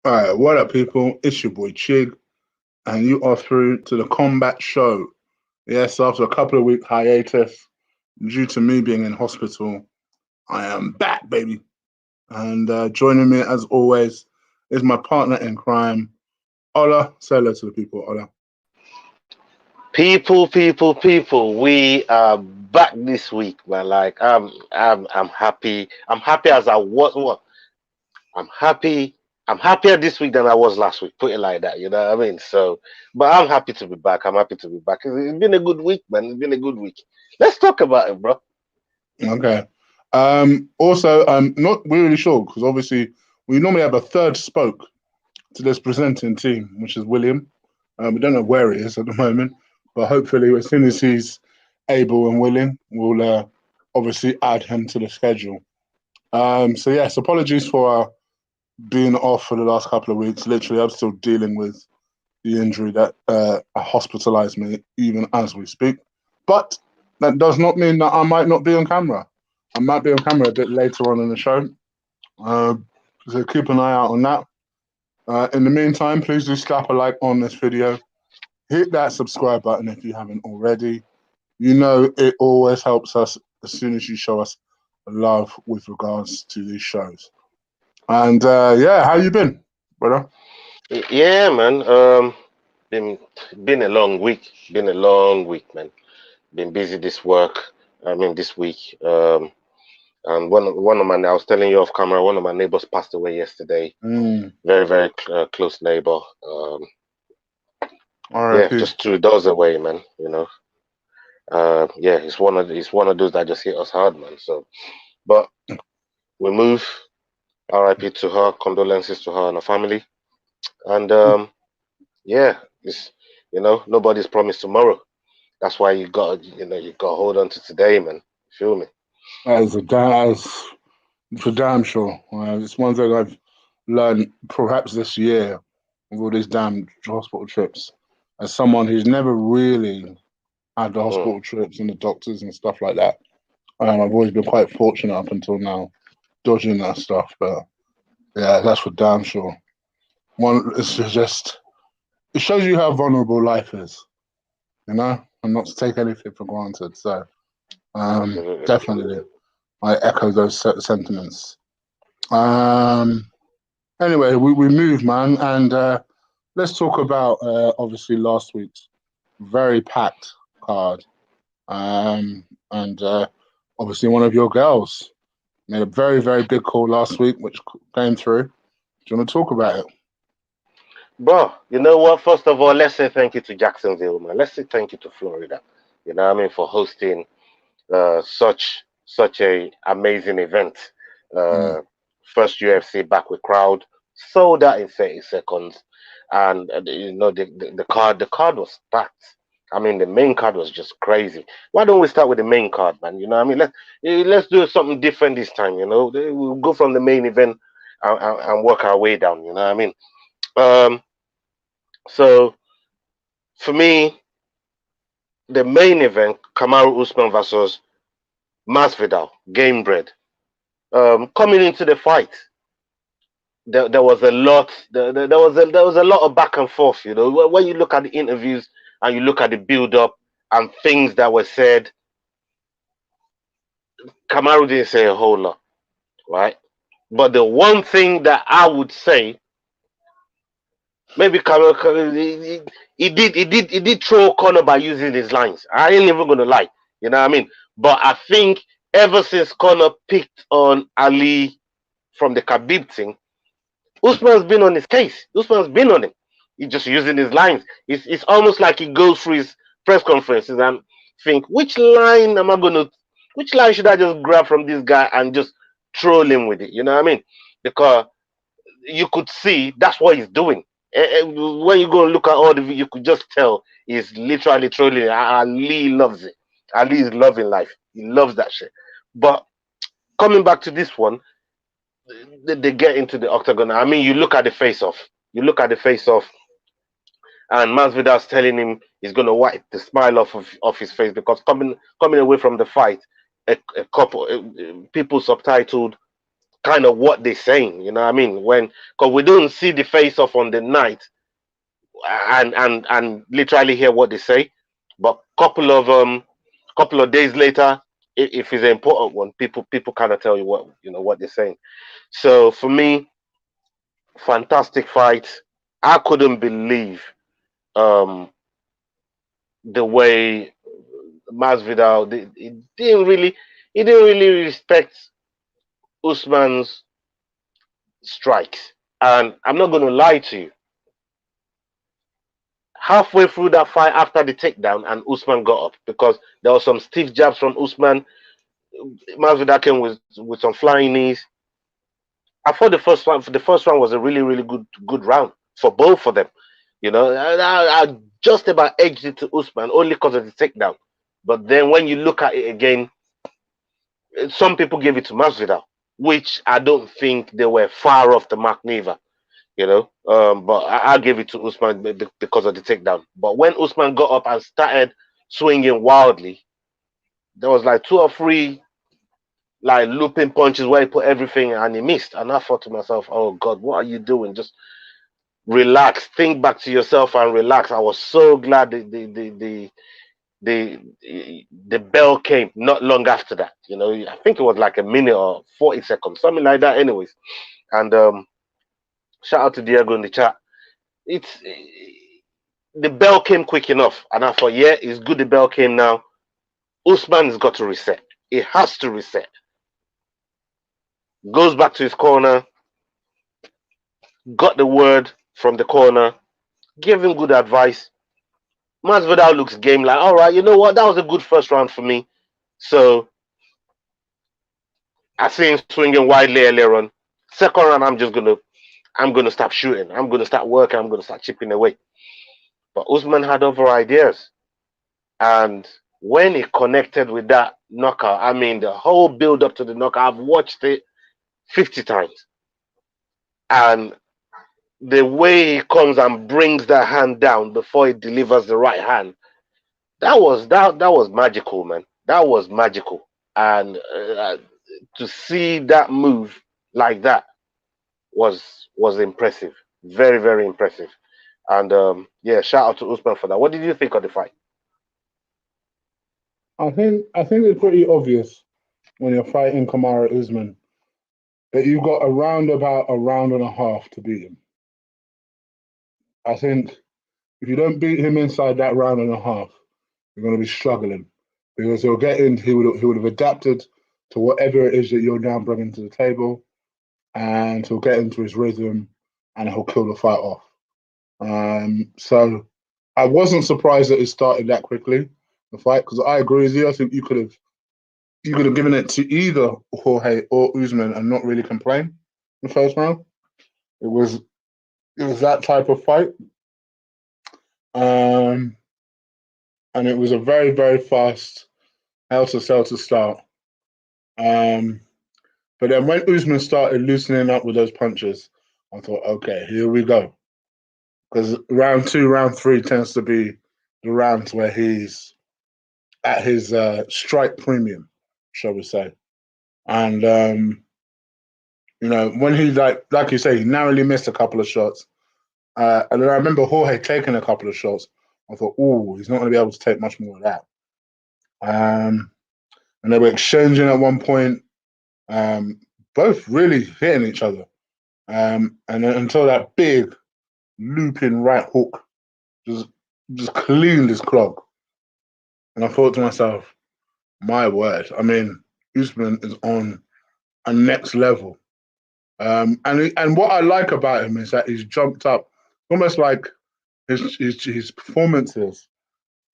All right, what up, people? It's your boy Chig, and you are through to the Combat Show. Yes, after a couple of week hiatus due to me being in hospital, I am back, baby. And joining me, as always, is my partner in crime, Ola. Say hello to the people, Ola. People. We are back this week, man. Like I'm happy. I'm happy as I was. What? I'm happy. I'm happier this week than I was last week. Put it like that. You know what I mean? So, but I'm happy to be back. I'm happy to be back. It's been a good week, man. It's been a good week. Let's talk about it, bro. Okay. Also, I'm not really sure because obviously we normally have a third spoke to this presenting team, which is William. We don't know where he is at the moment, but hopefully, as soon as he's able and willing, we'll obviously add him to the schedule. So yes, apologies for being off for the last couple of weeks. Literally, I'm still dealing with the injury that hospitalized me even as we speak. But that does not mean that I might not be on camera. I might be on camera a bit later on in the show. Uh, so keep an eye out on that. In the meantime, please do slap a like on this video. Hit that subscribe button if you haven't already. You know it always helps us as soon as you show us love with regards to these shows. And yeah, how you been, brother? Yeah, man. Been been a long week. Been a long week, man. Been busy this work. I mean, this week. And one of my I was telling you off camera. One of my neighbors passed away yesterday. Mm, Very close neighbor. Yeah, R.I.P. just 2 doors away, man. Yeah, it's one of those that just hit us hard, man. So, but we move. R.I.P. to her. Condolences to her and her family. And yeah, it's nobody's promised tomorrow. That's why you got to hold on to today, man. Feel me? That's for damn sure. It's one thing I've learned perhaps this year with all these damn hospital trips. As someone who's never really had the Mm. hospital trips and the doctors and stuff like that, I've always been quite fortunate up until now, dodging that stuff. But yeah, that's for damn sure. It's just it shows you how vulnerable life is, and not to take anything for granted. So Absolutely. definitely, I echo those sentiments. Um, Anyway, we move, man, and let's talk about obviously last week's very packed card, and obviously one of your girls made a very big call last week, which came through. Do you want to talk about it? Bro, you know what? First of all, let's say thank you to Jacksonville, man. Let's say thank you to Florida. You know what I mean, for hosting such a amazing event. Mm, Uh, First UFC back with crowd, sold out in 30 seconds, and the card was packed. I mean, the main card was just crazy. Why don't we start with the main card, man? You know what I mean? Let's do something different this time. We'll go from the main event and work our way down. You know what I mean? Um, so for me, the main event, Kamaru Usman versus Masvidal, game bread. Coming into the fight, there was a lot. There was a lot of back and forth. When you look at the interviews and you look at the build up and things that were said, Kamaru didn't say a whole lot, right? But the one thing that I would say, maybe Kamaru, he did throw a corner by using his lines. I ain't even gonna lie, you know what I mean. But I think ever since Conor picked on Ali from the Khabib thing, Usman's been on his case. Usman's been on him. He's just using his lines. It's almost like he goes through his press conferences and think, which line should I just grab from this guy and just troll him with it? You know what I mean? Because you could see that's what he's doing. When you go and look at all the video, you could just tell he's literally trolling. Ali loves it. Ali is loving life. He loves that shit. But coming back to this one, they get into the octagon. I mean, you look at the face off. You look at the face off, and Masvidal's telling him he's gonna wipe the smile off his face because coming away from the fight, a couple people subtitled kind of what they're saying. You know what I mean? Because we don't see the face off on the night and literally hear what they say, but couple of days later, if it's an important one, people kind of tell you what they're saying. So for me, fantastic fight. I couldn't believe um the way Masvidal he didn't really respect Usman's strikes. And I'm not going to lie to you. Halfway through that fight, after the takedown, and Usman got up because there was some stiff jabs from Usman. Masvidal came with some flying knees. I thought the first round was a really good round for both of them. You know, I just about edged it to Usman only because of the takedown. But then when you look at it again, some people gave it to Masvidal, which I don't think they were far off the mark neither. You know, but I gave it to Usman because of the takedown. But when Usman got up and started swinging wildly, there was like 2 or 3 like looping punches where he put everything and he missed. And I thought to myself, oh God, what are you doing? Just relax, think back to yourself and relax. I was so glad the bell came not long after that. You know, I think it was like a minute or 40 seconds, something like that. Anyways, and shout out to Diego in the chat. It's the bell came quick enough, and I thought, yeah, it's good. The bell came now. Usman has got to reset. It has to reset. Goes back to his corner. Got the word from the corner. Gave him good advice. Masvidal looks game like, all right, you know what? That was a good first round for me. So I see him swinging widely earlier on. Second round, I'm gonna stop shooting. I'm gonna start working. I'm gonna start chipping away. But Usman had other ideas, and when he connected with that knockout, I mean, the whole build up to the knockout, I've watched it 50 times, and the way he comes and brings that hand down before he delivers the right hand, that was magical, man. That was magical, and to see that move like that was impressive, very impressive, and yeah, shout out to Usman for that. What did you think of the fight? I think it's pretty obvious when you're fighting Kamaru Usman that you've got around about a round and a half to beat him. I think if you don't beat him inside that round and a half, you're going to be struggling because he would have adapted to whatever it is that you're now bringing to the table, and he'll get into his rhythm and he'll kill the fight off. So I wasn't surprised that it started that quickly, the fight, because I agree with you. I think you could have given it to either Jorge or Usman and not really complain in the first round. It was that type of fight. And it was a very fast helter-skelter start. But then when Usman started loosening up with those punches, I thought, okay, here we go. Because round 2, round 3 tends to be the rounds where he's at his strike premium, shall we say. And, when he, like you say, he narrowly missed a couple of shots. And then I remember Jorge taking a couple of shots. I thought, oh, he's not going to be able to take much more of that. And they were exchanging at one point, both really hitting each other. And then until that big looping right hook just cleaned his clog. And I thought to myself, my word, I mean, Usman is on a next level. And what I like about him is that he's jumped up, almost like his performances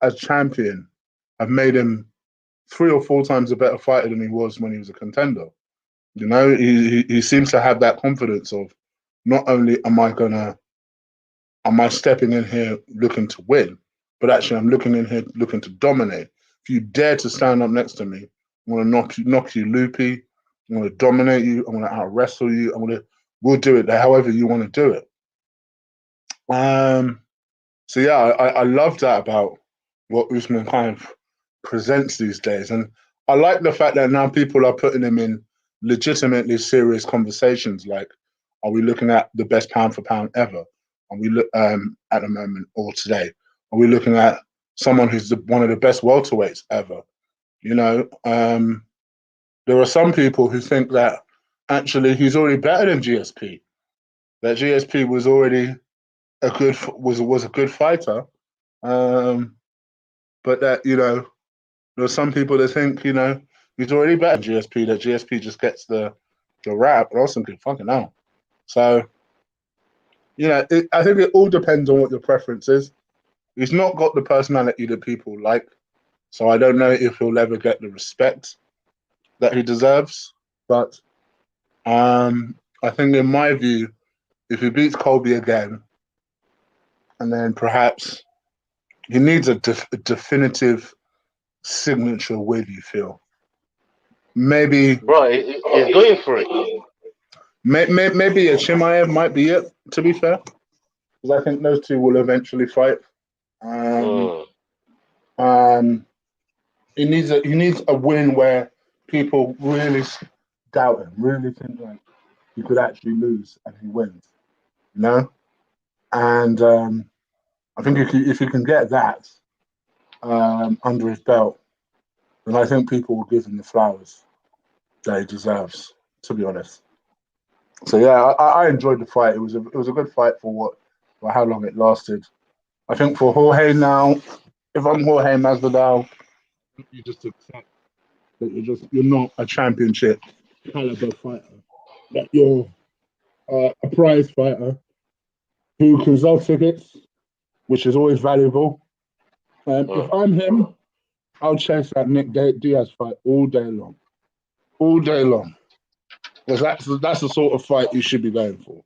as champion have made him 3 or 4 times a better fighter than he was when he was a contender. You know, he seems to have that confidence of not only am I stepping in here looking to win, but actually I'm looking in here looking to dominate. If you dare to stand up next to me, I'm going to knock you loopy. I'm going to dominate you. I'm going to out wrestle you. We'll do it however you want to do it. So yeah, I love that about what Usman kind of presents these days, and I like the fact that now people are putting him in legitimately serious conversations like, are we looking at the best pound for pound ever? Are we at the moment or today? Are we looking at someone who's one of the best welterweights ever? You know, there are some people who think that actually he's already better than GSP. That GSP was already a good fighter, but that, you know, there are some people that think, you know, he's already better than GSP. That GSP just gets the rap. But I was thinking, fucking hell. So, you know, I think it all depends on what your preference is. He's not got the personality that people like, so I don't know if he'll ever get the respect that he deserves. But I think, in my view, if he beats Colby again, and then perhaps he needs a definitive signature win, you feel. Maybe, bro, he's going for it. Maybe a Chimaev might be it, to be fair, because I think those two will eventually fight. He needs a win where people really doubt him, really think like he could actually lose, and he wins. You know, and I think if he can get that under his belt, then I think people will give him the flowers that he deserves. To be honest. So yeah, I enjoyed the fight. It was a good fight for how long it lasted. I think for Jorge now, if I'm Jorge Masvidal, you just accept that you're not a championship caliber fighter. That you're a prize fighter who can sell tickets, which is always valuable. If I'm him, I'll chase that Nick Diaz fight all day long, because that's the sort of fight you should be going for.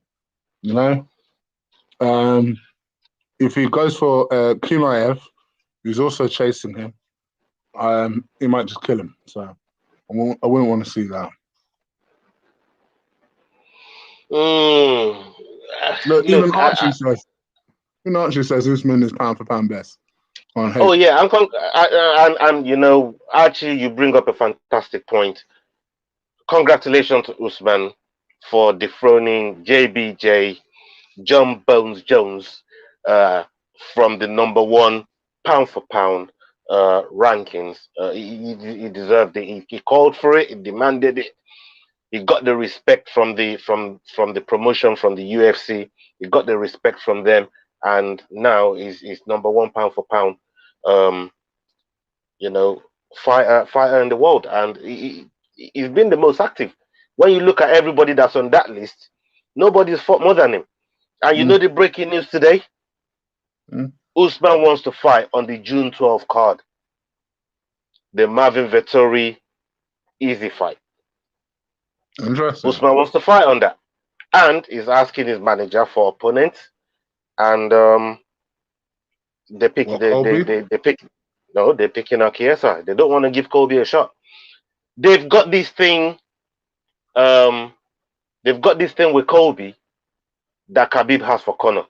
You know, if he goes for Chimaev, who's also chasing him, he might just kill him. So I wouldn't want to see that. Look, even Archie says Usman is pound for pound best. Oh yeah, I'm you know, Archie, you bring up a fantastic point. Congratulations to Usman for dethroning JBJ, John Bones Jones, from the number one pound for pound rankings. He deserved it. He called for it. He demanded it. He got the respect from the promotion, from the UFC. He got the respect from them, and now he's number one pound for pound, you know, fighter in the world, and he's been the most active. When you look at everybody that's on that list, nobody's fought more than him. And you know the breaking news today? Usman wants to fight on the June 12th card, the Marvin Vettori easy fight. Interesting. Usman wants to fight on that, and he's asking his manager for opponents, and they're picking Chiesa. They don't want to give Colby a shot. They've got this thing. They've got this thing with Colby that Khabib has for Conor,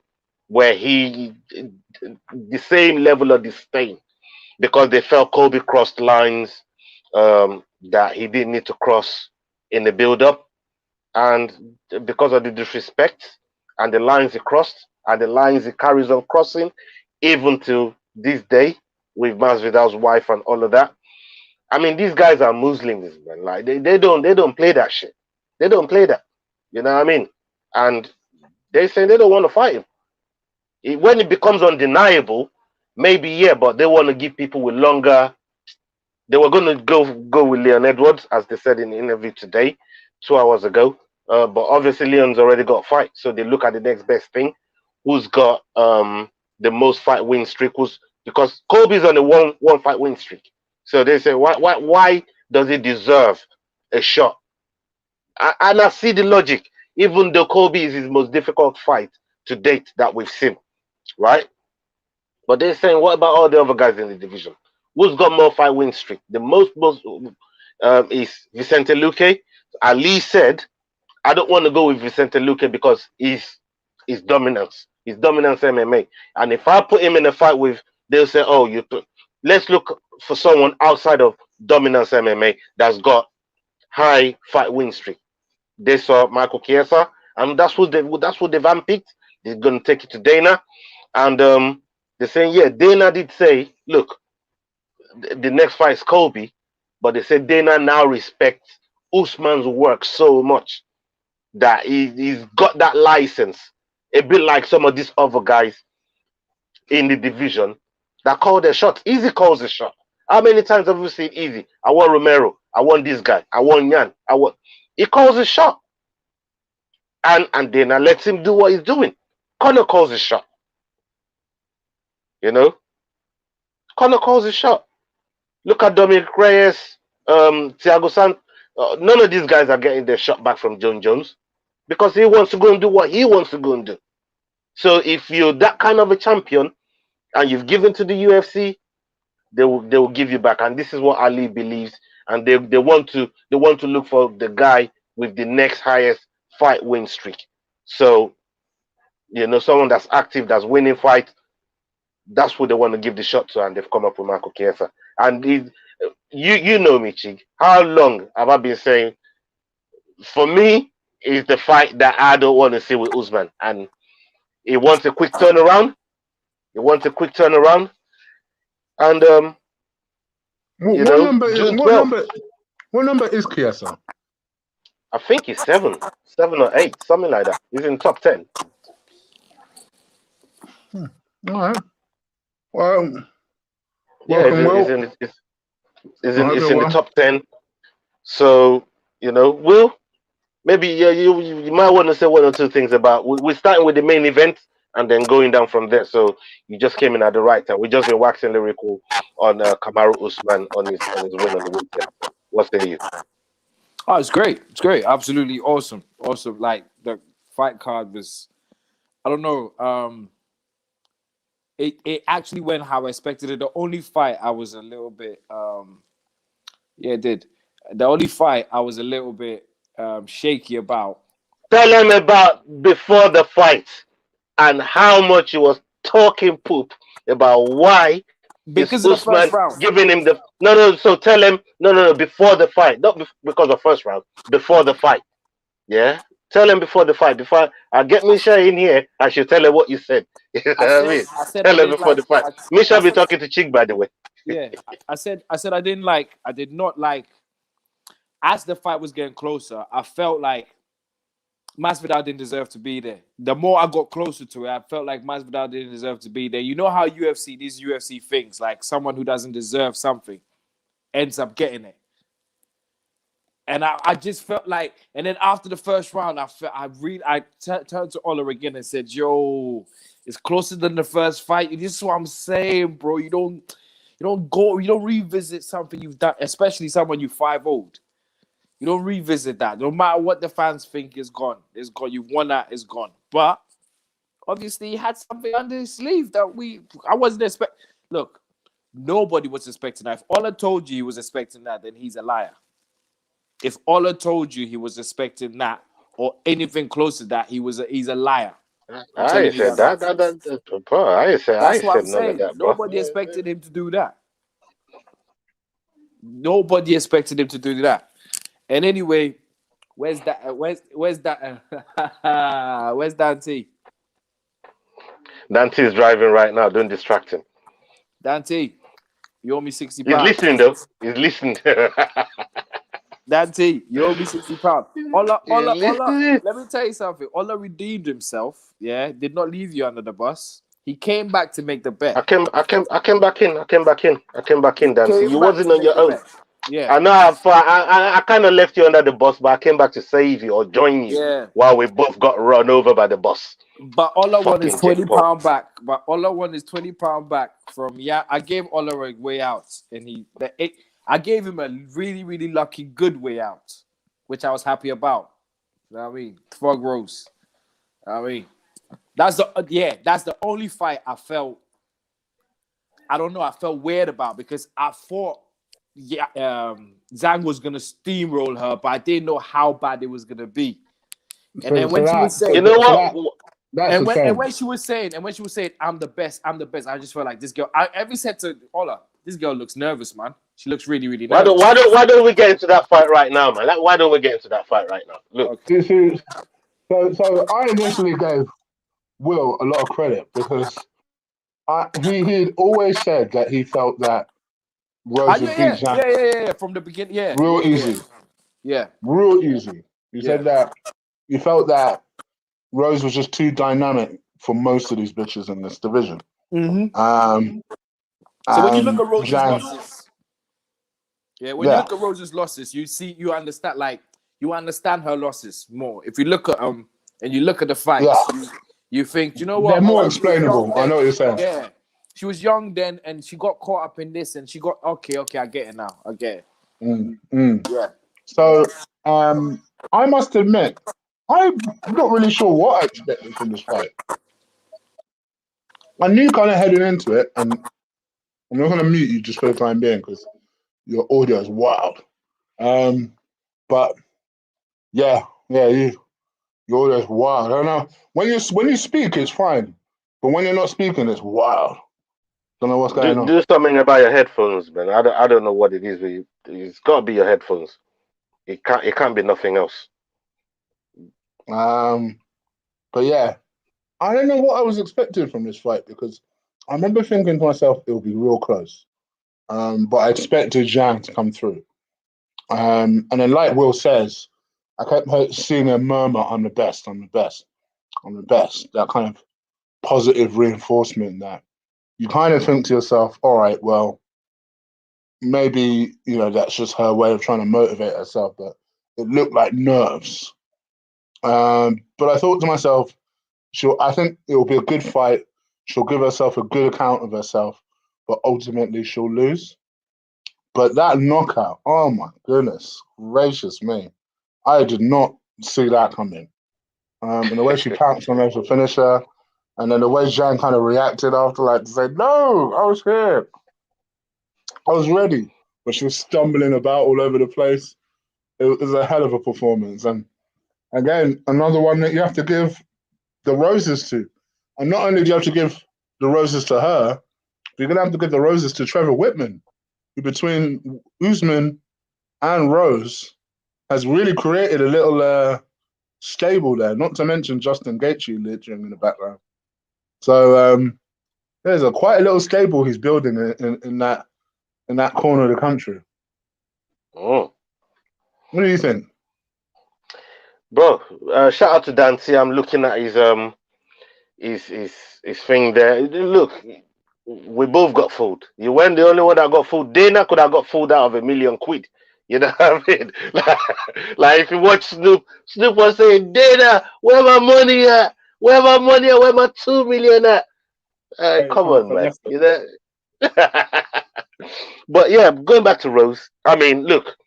where the same level of disdain, because they felt Colby crossed lines that he didn't need to cross in the build-up, and because of the disrespect and the lines he crossed and the lines he carries on crossing, even to this day with Masvidal's wife and all of that. I mean, these guys are Muslims, man. Like they don't play that shit. They don't play that. You know what I mean? And they say they don't want to fight him. When it becomes undeniable, maybe yeah, but they want to give people with longer. They were going to go with Leon Edwards, as they said in the interview today, 2 hours ago. But obviously Leon's already got a fight, so they look at the next best thing. Who's got the most fight win streak? Because Colby's on a one fight win streak. So they say, why does he deserve a shot? And I see the logic. Even though Colby is his most difficult fight to date that we've seen, right? But they're saying, what about all the other guys in the division? Who's got more fight win streak? The most is Vicente Luque. Ali said, I don't want to go with Vicente Luque because he's dominance. He's dominance MMA. And if I put him in a fight with, they'll say, oh, let's look for someone outside of dominance MMA that's got high fight win streak. They saw Michael Chiesa, and that's who they've handpicked. They're gonna take it to Dana, and they're saying, yeah, Dana did say, look, the next fight is Kobe, but they said Dana now respects Usman's work so much that he's got that license, a bit like some of these other guys in the division that call their shots. Easy calls a shot. How many times have we seen Easy? I want Romero. I want this guy. I want Yan. He calls a shot. And Dana lets him do what he's doing. Conor calls a shot. You know? Conor calls a shot. Look at Dominick Reyes, Thiago Santos. None of these guys are getting their shot back from John Jones because he wants to go and do what he wants to go and do. So if you're that kind of a champion and you've given to the UFC, they will give you back. And this is what Ali believes. And they want to look for the guy with the next highest fight win streak. So, you know, someone that's active, that's winning fights, that's who they want to give the shot to, and they've come up with Michael Chiesa. And you know me, Chig. How long have I been saying? For me, it's the fight that I don't want to see with Usman, and he wants a quick turnaround. And what number is Chiesa? I think he's 7 or 8, something like that. He's in top 10. All right. Well, yeah, it's in the top 10. So, you know, Will, maybe you might want to say one or two things about. We're starting with the main event and then going down from there. So you just came in at the right time. We just been waxing lyrical on Kamaru Usman on his win on the weekend. What say you? Oh, it's great. It's great. Absolutely awesome. Awesome. Like the fight card was, I don't know. It actually went how I expected it. The only fight I was a little bit, it did. The only fight I was a little bit shaky about. Tell them about before the fight and how much he was talking poop about why because of the first round giving him the no. So tell him no before the fight, not because of first round, before the fight. Yeah. Tell him before the fight. Before I get Misha in here, I should tell her what you said. You know what I mean? Tell her before the fight. Misha be talking to Chick, by the way. Yeah, I said I did not like. As the fight was getting closer, I felt like Masvidal didn't deserve to be there. The more I got closer to it, I felt like Masvidal didn't deserve to be there. You know how these UFC things, like someone who doesn't deserve something ends up getting it. And I just felt like, and then after the first round, I turned to Ola again and said, "Yo, it's closer than the first fight." This is what I'm saying, bro. You don't revisit something you've done, especially someone you 5-0'd. You don't revisit that. No matter what the fans think, it's gone. It's gone. You've won that. It's gone. But obviously, he had something under his sleeve that I wasn't expecting. Look, nobody was expecting that. If Ola told you he was expecting that, then he's a liar. If Ola told you he was expecting that or anything close to that, he's a liar. I said that. Bro, I said none of that, bro. Nobody expected him to do that. Nobody expected him to do that. And anyway, where's that? Where's Dante? Dante is driving right now. Don't distract him. Dante, you owe me 60 pounds. He's listening though. He's listening. Dante, you owe me 60 pounds. Ola, let me tell you something. Ola redeemed himself. Yeah, did not leave you under the bus. He came back to make the bet. I came back in, Dante. You wasn't on your own. Yeah, I know I kind of left you under the bus, but I came back to save you or join you while we both got run over by the bus. But all I want is £20 back. But all I want is £20 back from I gave Ola a way out, and I gave him a really, really lucky good way out, which I was happy about. You know what I mean? Frog roast. You know what I mean? That's the only fight I felt. I don't know. I felt weird about because I thought. Zhang was gonna steamroll her, but I didn't know how bad it was gonna be. And then when she was saying, you know what? And when she was saying, I'm the best, I just felt like this girl. I ever said to Ola, this girl looks nervous, man. She looks really, really Why nervous. don't we get into that fight right now, man? Like, why don't we get into that fight right now? Look. Okay. So I initially gave Will a lot of credit because he'd always said that he felt that Rose would beat Zhang yeah. From the beginning, real easy. Yeah. Real easy. He said that he felt that Rose was just too dynamic for most of these bitches in this division. Mm-hmm. So when you look at Rose's losses, you look at Rose's losses, you understand her losses more. If you look at and you look at the fights, you think, you know what? They're more explainable. I know what you're saying. Yeah. She was young then, and she got caught up in this, and she got okay. I get it now. I get it. Yeah. So, I must admit, I'm not really sure what I expected from this fight. I knew kind of heading into it, and I'm not going to mute you just for the time being because your audio is wild. But yeah, your audio is wild. I don't know when you speak, it's fine, but when you're not speaking, it's wild. Don't know what's going on. Do something about your headphones, man. I don't know what it is. But it's got to be your headphones. It can't be nothing else. But yeah, I don't know what I was expecting from this fight because I remember thinking to myself it'll be real close. But I expected Zhang to come through. And then, like Will says, I kept seeing a murmur, I'm the best. That kind of positive reinforcement that you kind of think to yourself, all right, well, maybe, that's just her way of trying to motivate herself, but it looked like nerves. But I thought to myself, I think it will be a good fight. She'll give herself a good account of herself, but ultimately she'll lose. But that knockout, oh my goodness gracious me. I did not see that coming. And the way she pounced on her to finish her, and then the way Zhang kind of reacted after, like, to say, no, I was here. I was ready. But she was stumbling about all over the place. It was a hell of a performance. And again, another one that you have to give the roses to. And not only do you have to give the roses to her, but you're going to have to give the roses to Trevor Whitman, who between Usman and Rose has really created a little stable there, not to mention Justin Gaethje littering in the background. So there's quite a little stable he's building in that corner of the country. Oh. What do you think? Bro, shout out to Dante. I'm looking at his thing there. Look, we both got fooled. You weren't the only one that got fooled. Dana could have got fooled out of £1 million. You know what I mean? Like if you watch Snoop was saying, Dana, where my money at? Where my money at? Where my 2 million at? Come on, man. You know? But yeah, going back to Rose. I mean, look,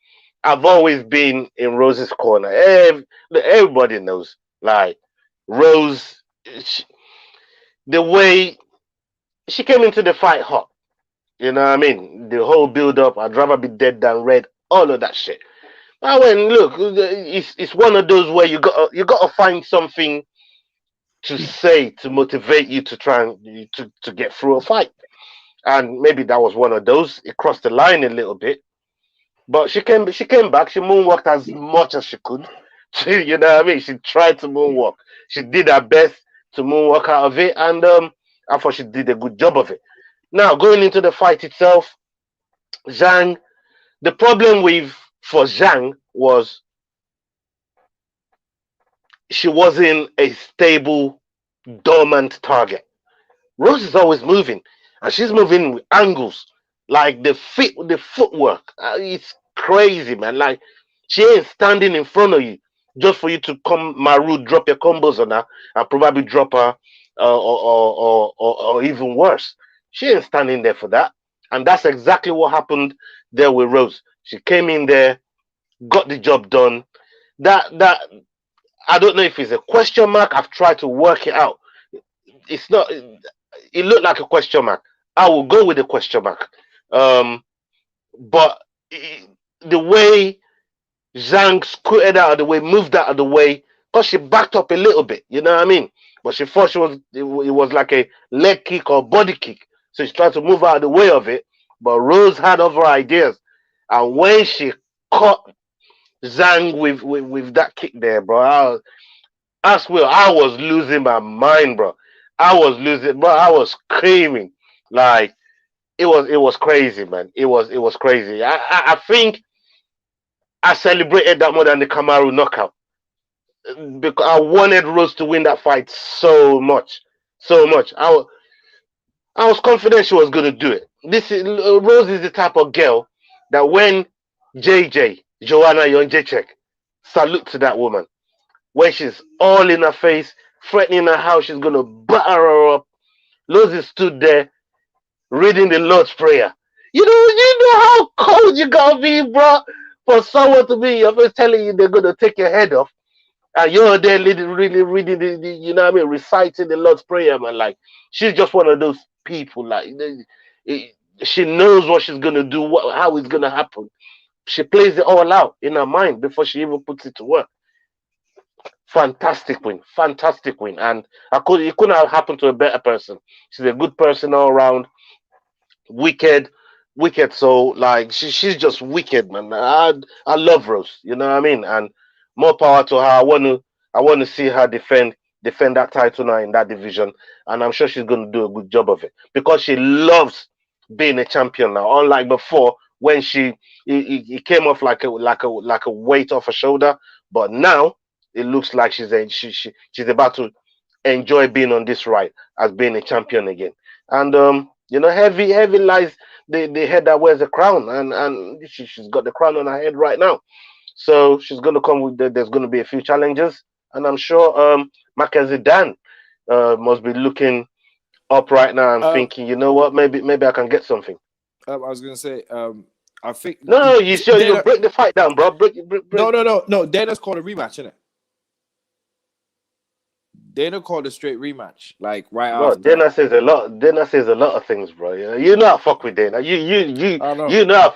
I've always been in Rose's corner. Everybody knows. Like Rose, the way she came into the fight hot. You know what I mean? The whole build up, I'd rather be dead than red, all of that shit. I went, look, it's one of those where you got to find something to say to motivate you to try and to get through a fight. And maybe that was one of those. It crossed the line a little bit. But she came back, she moonwalked as much as she could. You know what I mean? She tried to moonwalk. She did her best to moonwalk out of it, and I thought she did a good job of it. Now, going into the fight itself, Zhang, the problem for Zhang was she wasn't a stable, dormant target. Rose is always moving, and she's moving with angles. Like the footwork, it's crazy, man. Like she ain't standing in front of you just for you to come Maru, drop your combos on her, and probably drop her, or even worse. She ain't standing there for that, and that's exactly what happened there with Rose. She came in there, got the job done. That I don't know if it's a question mark. I've tried to work it out. It's not. It looked like a question mark. I will go with the question mark. But the way Zhang scooted out of the way, moved out of the way, because she backed up a little bit, you know what I mean? But she thought it was like a leg kick or body kick. So she tried to move out of the way of it. But Rose had other ideas. And when she caught Zhang with that kick there, bro, I swear I was losing my mind, bro. I was screaming. Like it was crazy, man. It was crazy. I think I celebrated that more than the Kamaru knockout because I wanted Rose to win that fight so much, so much. I was confident she was going to do it. Rose is the type of girl that when Joanna Jędrzejczyk, salute to that woman, when she's all in her face, threatening her how she's going to batter her up. Rose stood there reading the Lord's Prayer. You know how cold you gotta be, bro, for someone to be your face telling you they're going to take your head off. And you're there really reading the you know what I mean, reciting the Lord's Prayer, man. Like, she's just one of those people. Like, she knows what she's gonna do, how it's gonna happen. She plays it all out in her mind before she even puts it to work. Fantastic win, and it couldn't have happened to a better person. She's a good person all around. Wicked. So like, she's just wicked, man. I love Rose. You know what I mean? And more power to her. I want to see her defend that title now in that division, and I'm sure she's going to do a good job of it because she loves being a champion now. Unlike before, when she came off like a weight off her shoulder, but now it looks like she's about to enjoy being on this ride as being a champion again. And heavy lies the head that wears a crown, and she's got the crown on her head right now. So she's going to come with there's going to be a few challenges, and I'm sure Mackenzie Dan must be looking up right now and thinking, you know what, maybe I can get something. I was going to say, I think no, you sure you break the fight down, bro? Break. No. Dana's called a rematch, isn't it? Dana called a straight rematch, like right after. Dana says a lot of things, bro. You know I fuck with Dana. You know I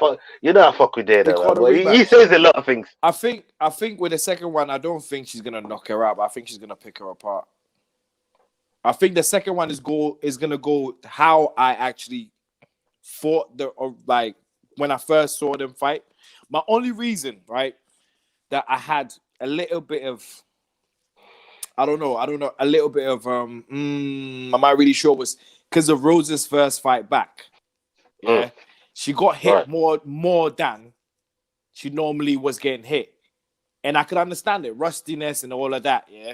fuck with Dana. He says a lot of things. I think with the second one, I don't think she's gonna knock her out, but I think she's gonna pick her apart. I think the second one is gonna go how I actually fought like when I first saw them fight. My only reason, right, that I had a little bit of, I don't know, a little bit of, I'm not really sure, was because of Rose's first fight back. Yeah. She got hit more than she normally was getting hit. And I could understand it, rustiness and all of that, yeah.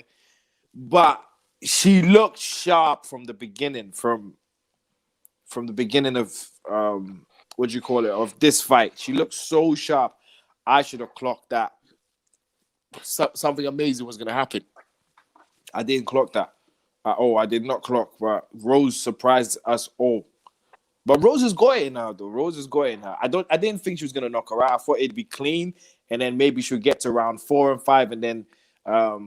But she looked sharp from the beginning, from the beginning of, what do you call it, of this fight. She looked so sharp. I should have clocked that. Something amazing was going to happen. I didn't clock that at all. I did not clock, but Rose surprised us all. But Rose is got it now, though. Rose is got it now. I didn't think she was gonna knock her out. I thought it'd be clean, and then maybe she'll get to round 4 and 5, and then I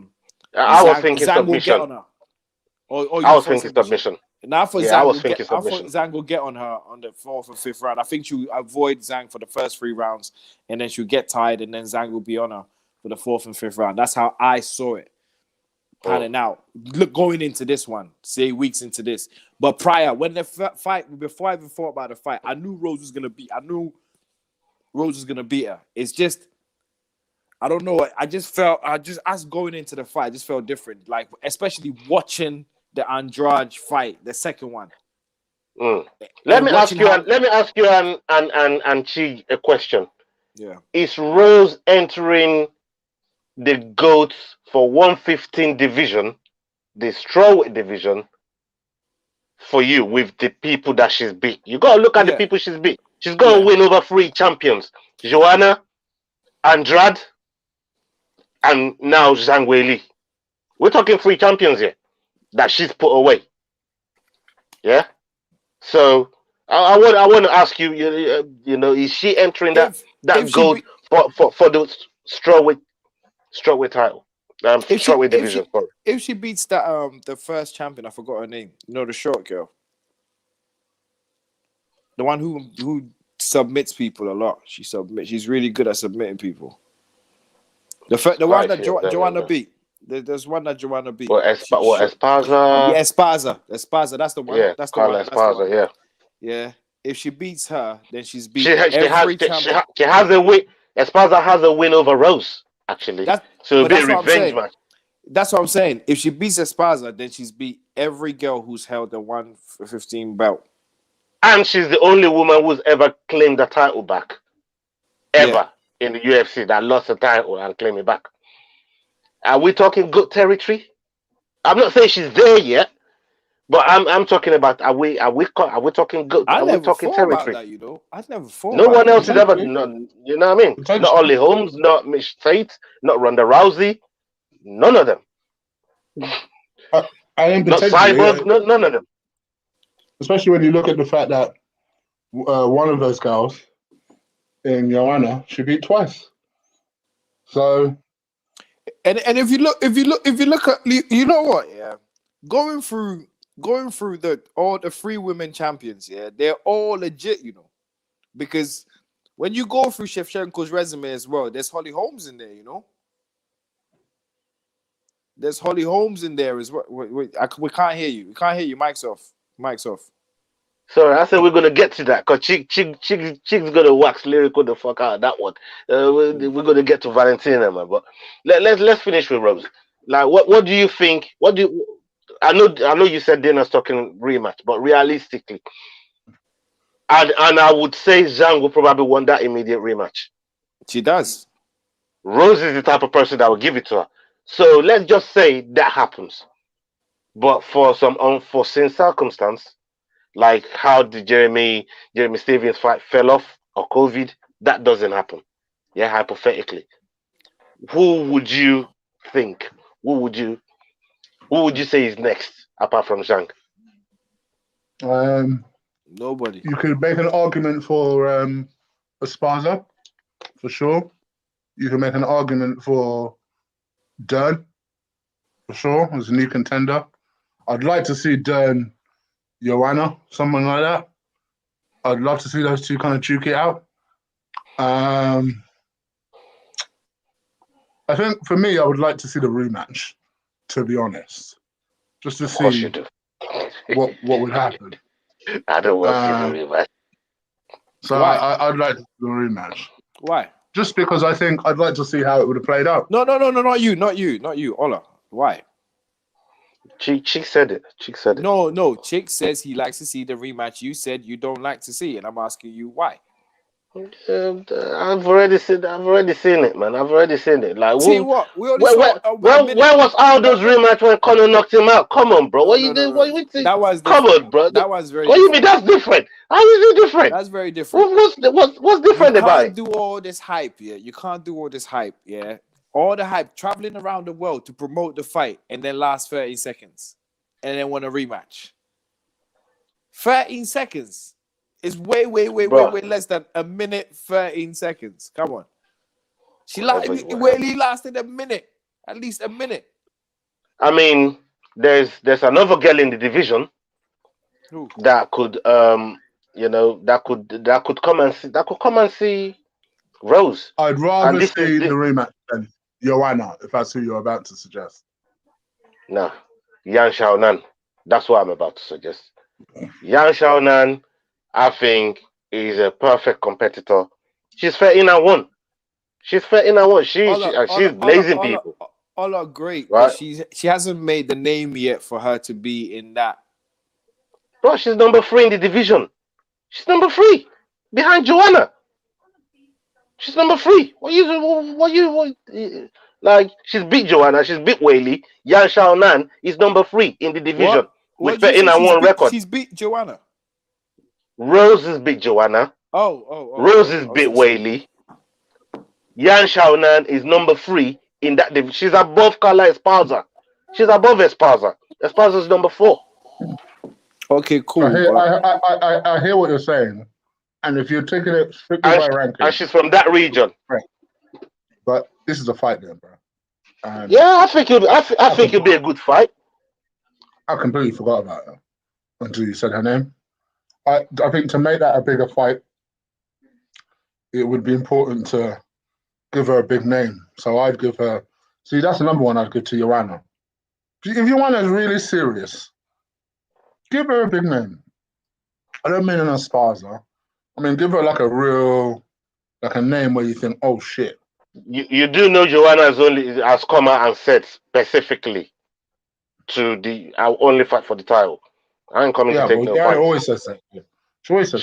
was thinking submission. I was thinking submission. Now I thought Zhang will get on her on the 4th and 5th round. I think she'll avoid Zhang for the first 3 rounds, and then she'll get tired, and then Zhang will be on her for the 4th and 5th round. That's how I saw it panning out. Look, going into this one, say weeks into this. But prior, when the fight, before I even thought about the fight, I knew Rose was gonna beat her. It's just, I don't know. As going into the fight, I just felt different. Like, especially watching the Andrade fight, the second one. Let me ask you and Chi a question. Yeah. Is Rose entering the GOATs for 115 division, the strawweight division, for you with the people that she's beat? You got to look at the people she's beat. She's going to win over 3 champions. Joanna, Andrade, and now Zhang Weili. We're talking 3 champions here that she's put away. Yeah? So, I want to ask you, is she entering that GOAT for the strawweight title? Strawweight division. If she beats that the first champion, I forgot her name. You know, the short girl, the one who submits people a lot. She's really good at submitting people. The one that Joanna beat. There's one that Joanna beat. Esparza? Yeah, Esparza. That's the one. Yeah, that's the Carla one. Esparza. Yeah. Yeah. if she beats her, then she's beat She every champion. she has a win. Esparza has a win over Rose, actually. So it'll be a revenge match. That's what I'm saying. If she beats Esparza, then she's beat every girl who's held the 115 belt. And she's the only woman who's ever claimed the title back. Ever in the UFC that lost the title and claimed it back. Are we talking good territory? I'm not saying she's there yet, but I'm talking about are we talking good? Are we talking territory? That, you know, I never thought. No one else has ever. No, you know what I mean? Not Holly Holmes, not Miss Tate, not Ronda Rousey, none of them. Not Cyborg, none of them. Especially when you look at the fact that one of those girls in Joanna, she beat twice. So, and if you look at, you know what? Yeah, going through all the 3 women champions, yeah, they're all legit, you know, because when you go through Shevchenko's resume as well, there's Holly Holmes in there, you know. There's Holly Holmes in there as well. Wait, we can't hear you. We can't hear you. Mic's off. Sorry, I said we're gonna get to that because Chick's gonna wax lyrical the fuck out of that one. We're gonna get to Valentina, man. But let's finish with Rose. Like, what do you think? I know you said Dana's talking rematch, but realistically, and I would say Zhang will probably want that immediate rematch. She does. Rose is the type of person that will give it to her. So let's just say that happens. But for some unforeseen circumstance, like how the Jeremy Stevens fight fell off or COVID, that doesn't happen. Yeah, hypothetically. Who would you think? Who would you say is next apart from Zhang? Nobody. You could make an argument for Esparza, for sure. You can make an argument for Dern, for sure, as a new contender. I'd like to see Dern, Joanna, someone like that. I'd love to see those two kind of duke it out. I think for me, I would like to see the rematch, to be honest, just to see what would happen. I don't want to see the rematch. So I'd like to see the rematch. Why? Just because I think I'd like to see how it would have played out. No, not you, Ola. Why? Chick said it. No. Chick says he likes to see the rematch. You said you don't like to see it. I'm asking you why. I've already seen it, man. I've already seen it. Like, see what? Where was Aldo's rematch when Conor knocked him out? Come on, bro. What you doing? What you think? That was different. Come on, bro. That was very. What do you mean? That's different. How is it different? That's very different. What's different about it? You can't do all this hype, yeah. You can't do all this hype, yeah. All the hype, traveling around the world to promote the fight, and then last 30 seconds, and then want a rematch. 13 seconds. It's way less than a minute, 13 seconds. Come on. It lasted a minute. At least a minute. I mean, there's another girl in the division that could that could come and see Rose. I'd rather see the rematch than Joanna, if that's who you're about to suggest. No. Yan Xiaonan. That's what I'm about to suggest. Yan Xiaonan, I think, is a perfect competitor. She's 13-1. She's blazing people. All are great, right? But she hasn't made the name yet for her to be in that. Bro, she's number 3 in the division. She's number 3 behind Joanna. She's number 3. Like, she's beat Joanna, she's beat Weili. Yan Xiaonan is number 3 in the division with 13-1 record. She's beat Joanna. Rose has beat Joanna. Rose has beat Weili. Yan Xiaonan is number 3 in that division. She's above Carla Esparza. She's above Esparza. Esparza is number 4. Okay, cool. I hear what you're saying, and if you're taking it strictly by ranking, and she's from that region, right? But this is a fight, then, bro. Yeah, I think it'll be a good fight. I completely forgot about her until you said her name. I think to make that a bigger fight, it would be important to give her a big name. So I'd give her. See, that's the number one I'd give to Joanna. If Joanna is really serious, give her a big name. I don't mean an Esparza. I mean, give her like a real, like a name where you think, oh shit. You do know Joanna has come out and said specifically to the I'll only fight for the title. I ain't coming to take no fight. Always says that. Yeah. She always says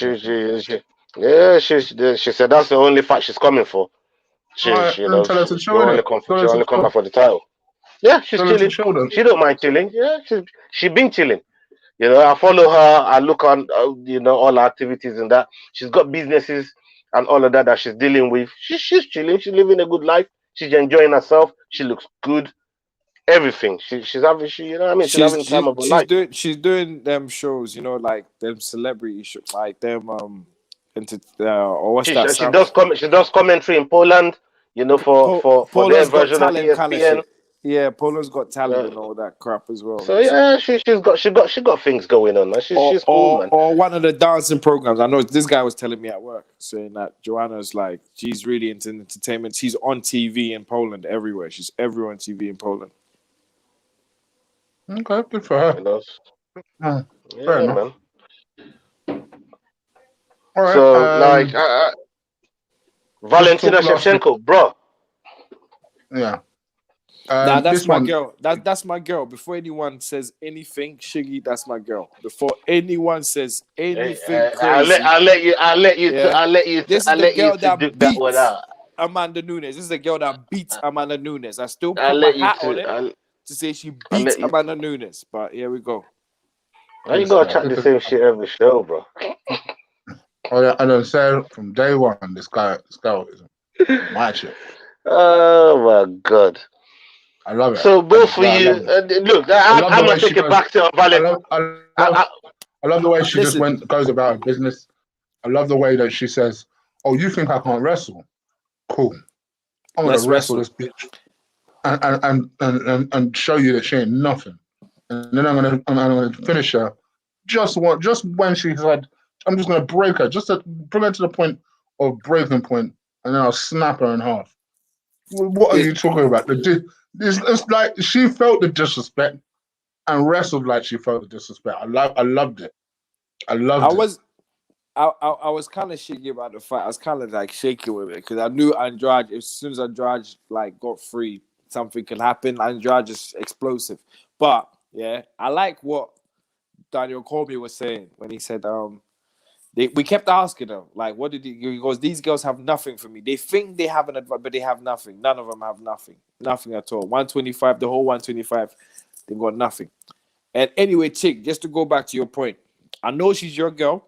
she said that's the only fight she's coming for. She only come back for the title. Yeah, she's chilling. She don't mind chilling. Yeah, she been chilling. You know, I follow her. I look on, all her activities and that. She's got businesses and all of that she's dealing with. She's chilling. She's living a good life. She's enjoying herself. She looks good. Everything. She's having. She's having time of her life. She's doing them shows. Like them celebrity shows, like them or what's that? She does commentary in Poland. For their version of ESPN. Yeah, Poland's Got Talent and all that crap as well. So yeah, she's got things going on. Man. She's cool, man. Or one of the dancing programs. I know this guy was telling me at work, saying that Joanna's like she's really into entertainment. She's on TV in Poland everywhere. She's everywhere on TV in Poland. Okay, good for her. Fair enough. Man. All right. So Valentina Shevchenko, bro. Yeah. That's my girl. That's my girl. Before anyone says anything, Shiggy, that's my girl. Before anyone says anything crazy, I'll let you do that without Amanda Nunes. This is a girl that beats Amanda Nunes. I still put my hat on it to say she beats Amanda Nunes. But here we go. Why you gotta chat the same shit every show, bro? I don't say from day one. This guy is my shit. Oh my god. I love it. So both of you, look, I'm gonna take it back to Valentina. I love the way she just goes about her business. I love the way that she says, "Oh, you think I can't wrestle? Cool. I'm gonna wrestle this bitch and show you that she ain't nothing. And then I'm gonna finish her just when she said, I'm just gonna break her, just to bring her to the point of breaking point, and then I'll snap her in half." What are you talking about? It's like she felt the disrespect and wrestled like she felt the disrespect. I loved it. I was kind of shaky about the fight. I was kind of like shaking with it because I knew Andrade. As soon as Andrade got free, something could happen. Andrade is explosive, but yeah, I like what Daniel Cormier was saying when he said we kept asking them, like, what did he goes, these girls have nothing for me. They think they have an advantage, but they have nothing. None of them have nothing. Nothing at all. 125, the whole 125, they've got nothing. And anyway, Chick, just to go back to your point, I know she's your girl.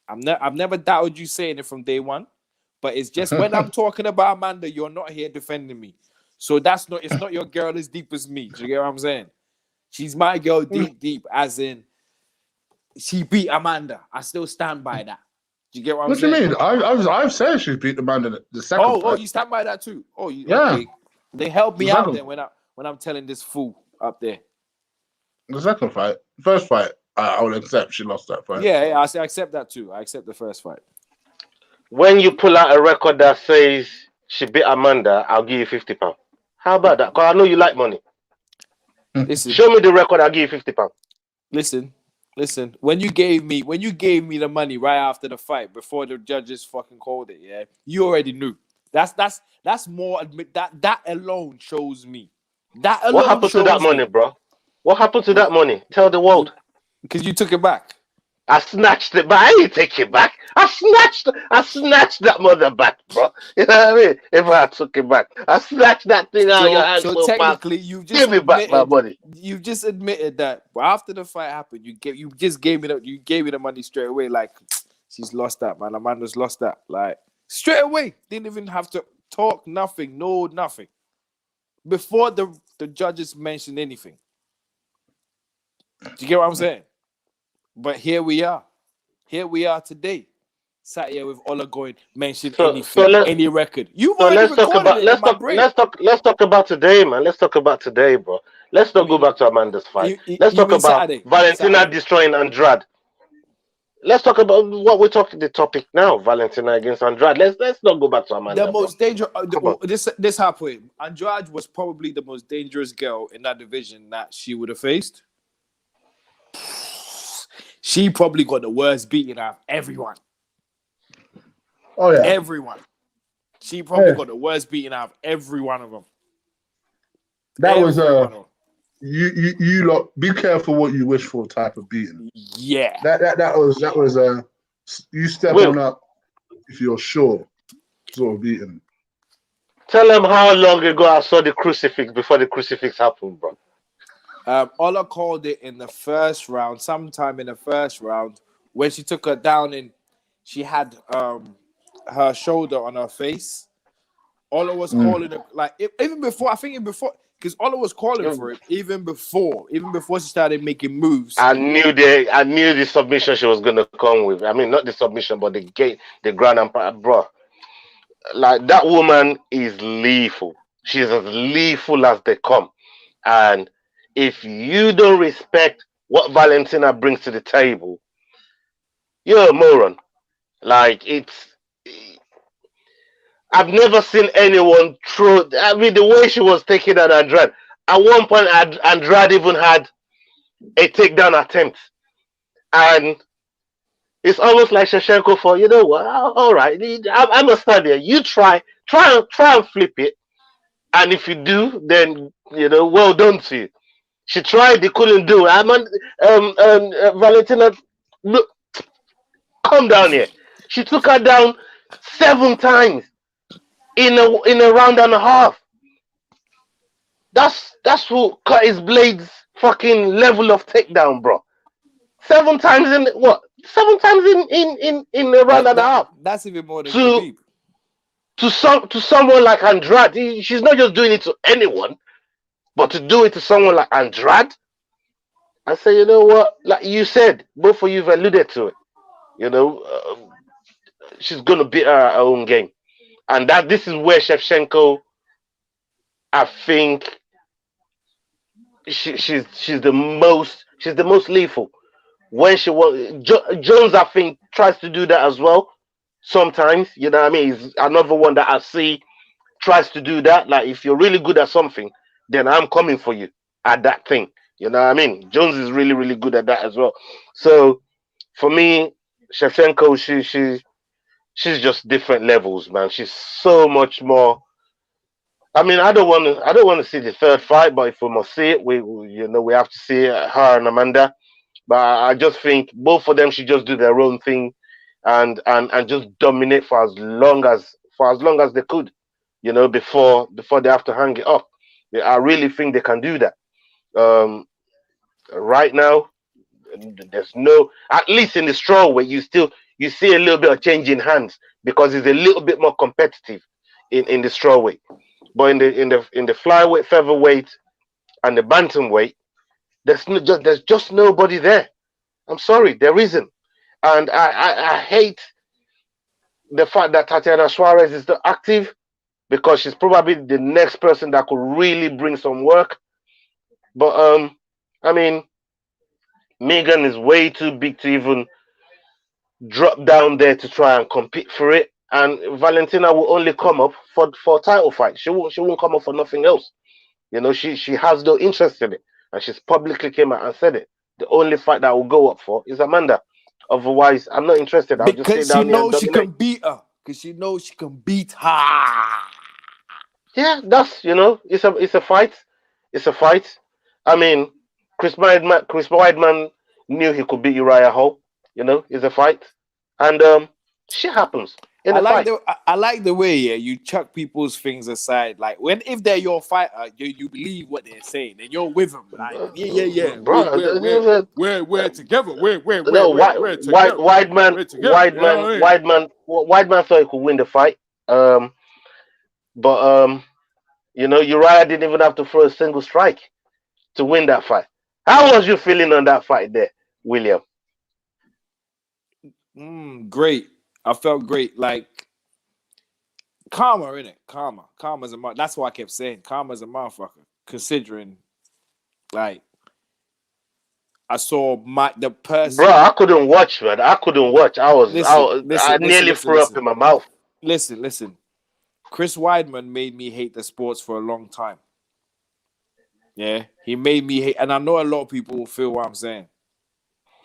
I've never doubted you saying it from day one, but it's just when I'm talking about Amanda, you're not here defending me. So it's not your girl as deep as me. Do you get what I'm saying? She's my girl deep, as in, she beat Amanda. I still stand by that. Do you get what I'm saying? What do you mean? I've said she beat Amanda the second fight. Oh, you stand by that too? Oh, yeah. Okay. They helped me out then when I'm telling this fool up there. The second fight. First fight, I would accept she lost that fight. Yeah, I accept that too. I accept the first fight. When you pull out a record that says she beat Amanda, I'll give you £50. How about that? Because I know you like money. Listen, show me the record, I'll give you £50. Listen, when you gave me the money right after the fight, before the judges fucking called it, yeah, you already knew. That's more that alone shows me. That alone. What happened to that money, bro? What happened to that money? Tell the world. Because you took it back. I snatched it, but I didn't take it back. I snatched that mother back, bro. You know what I mean? If I took it back, I snatched that thing out of your hands. So technically, you just give me back my money. You just admitted that after the fight happened, you just gave me the money straight away. Like, she's lost that, man. Amanda's lost that. Like, straight away, didn't even have to talk. Nothing, nothing. Before the judges mentioned anything. Do you get what I'm saying? But here we are. Here we are today. Sat here with Ola going, mention any record. Let's talk about today, man. Let's talk about today, bro. Let's not go back to Amanda's fight. Let's talk about Saturday. Valentina destroying Andrade. Let's talk about what we're talking. The topic now, Valentina against Andrade. Let's not go back to Amanda. The most dangerous. This halfway. Andrade was probably the most dangerous girl in that division that she would have faced. she probably got the worst beating out of everyone. Oh yeah, Everyone. She probably got the worst beating out of every one of them. that was Every one of them. you lot be careful what you wish for type of beating. Yeah. That was you step Will, on up if you're sure sort of beating. tell them how long ago I saw the crucifix before the crucifix happened, bro. Ola called it in the first round, sometime in the first round, when she took her down and she had her shoulder on her face. Ola was calling it like even before. I think even before, because Ola was calling for it even before she started making moves. I knew the submission she was gonna come with. I mean, not the submission, but the ground and bro. Like that woman is lethal. She's as lethal as they come. And if you don't respect what Valentina brings to the table, you're a moron. Like I've never seen anyone throw. I mean, the way she was taking at Andrade. At one point, Andrade even had a takedown attempt, and it's almost like Shevchenko for, you know what? All right, I'm gonna stand there. You try and flip it, and if you do, then well done to you. She tried, they couldn't do it. Valentina, look, come down here. She took her down 7 times in a round and a half. That's who Curtis Blades' fucking level of takedown, bro. 7 times in what? 7 times in a round and a half. That's even more than Khabib. To someone like Andrade, she's not just doing it to anyone, but to do it to someone like Andrade. I say, you know what? Like you said, both of you've alluded to it. She's gonna beat her own game, and this is where Shevchenko, I think, she's the most lethal. When she was Jones, I think, tries to do that as well. Sometimes, you know what I mean? He's another one that I see tries to do that. Like, if you're really good at something, then I'm coming for you at that thing. You know what I mean? Jones is really, really good at that as well. So, for me, Shevchenko, she's just different levels, man. She's so much more. I mean, I don't want to see the third fight, but if we must see it, we have to see her and Amanda. But I just think both of them should just do their own thing, and just dominate for as long as they could, before they have to hang it up. I really think they can do that. Right now, there's no, at least in the strawweight, you see a little bit of change in hands because it's a little bit more competitive in the strawweight. But in the flyweight, featherweight, and the bantamweight, there's just nobody there. I'm sorry, there isn't. And I hate the fact that Tatiana Suarez is not active, because she's probably the next person that could really bring some work. But I mean, Megan is way too big to even drop down there to try and compete for it. And Valentina will only come up for a title fight. She won't come up for nothing else. She has no interest in it, and she's publicly came out and said it. The only fight that I will go up for is Amanda. Otherwise, I'm not interested. I'll just sit down here and dominate. She can beat her. Because she knows she can beat her. Yeah, that's it's a fight. It's a fight. I mean, Chris Weidman knew he could beat Uriah Hall. It's a fight, and shit happens. I like the way you chuck people's things aside. Like if they're your fighter, you believe what they're saying and you're with them. Like bro, we're together. We're together. Weidman thought he could win the fight. But Uriah didn't even have to throw a single strike to win that fight. How was you feeling on that fight there, William? Great. I felt great. Like, karma, innit? Karma's a motherfucker. That's what I kept saying. Karma's a motherfucker. Considering, like, I saw the person. Bro, I couldn't watch, man. I couldn't watch. I nearly threw up in my mouth. Listen. Chris Weidman made me hate the sports for a long time. Yeah, he made me hate, and I know a lot of people will feel what I'm saying.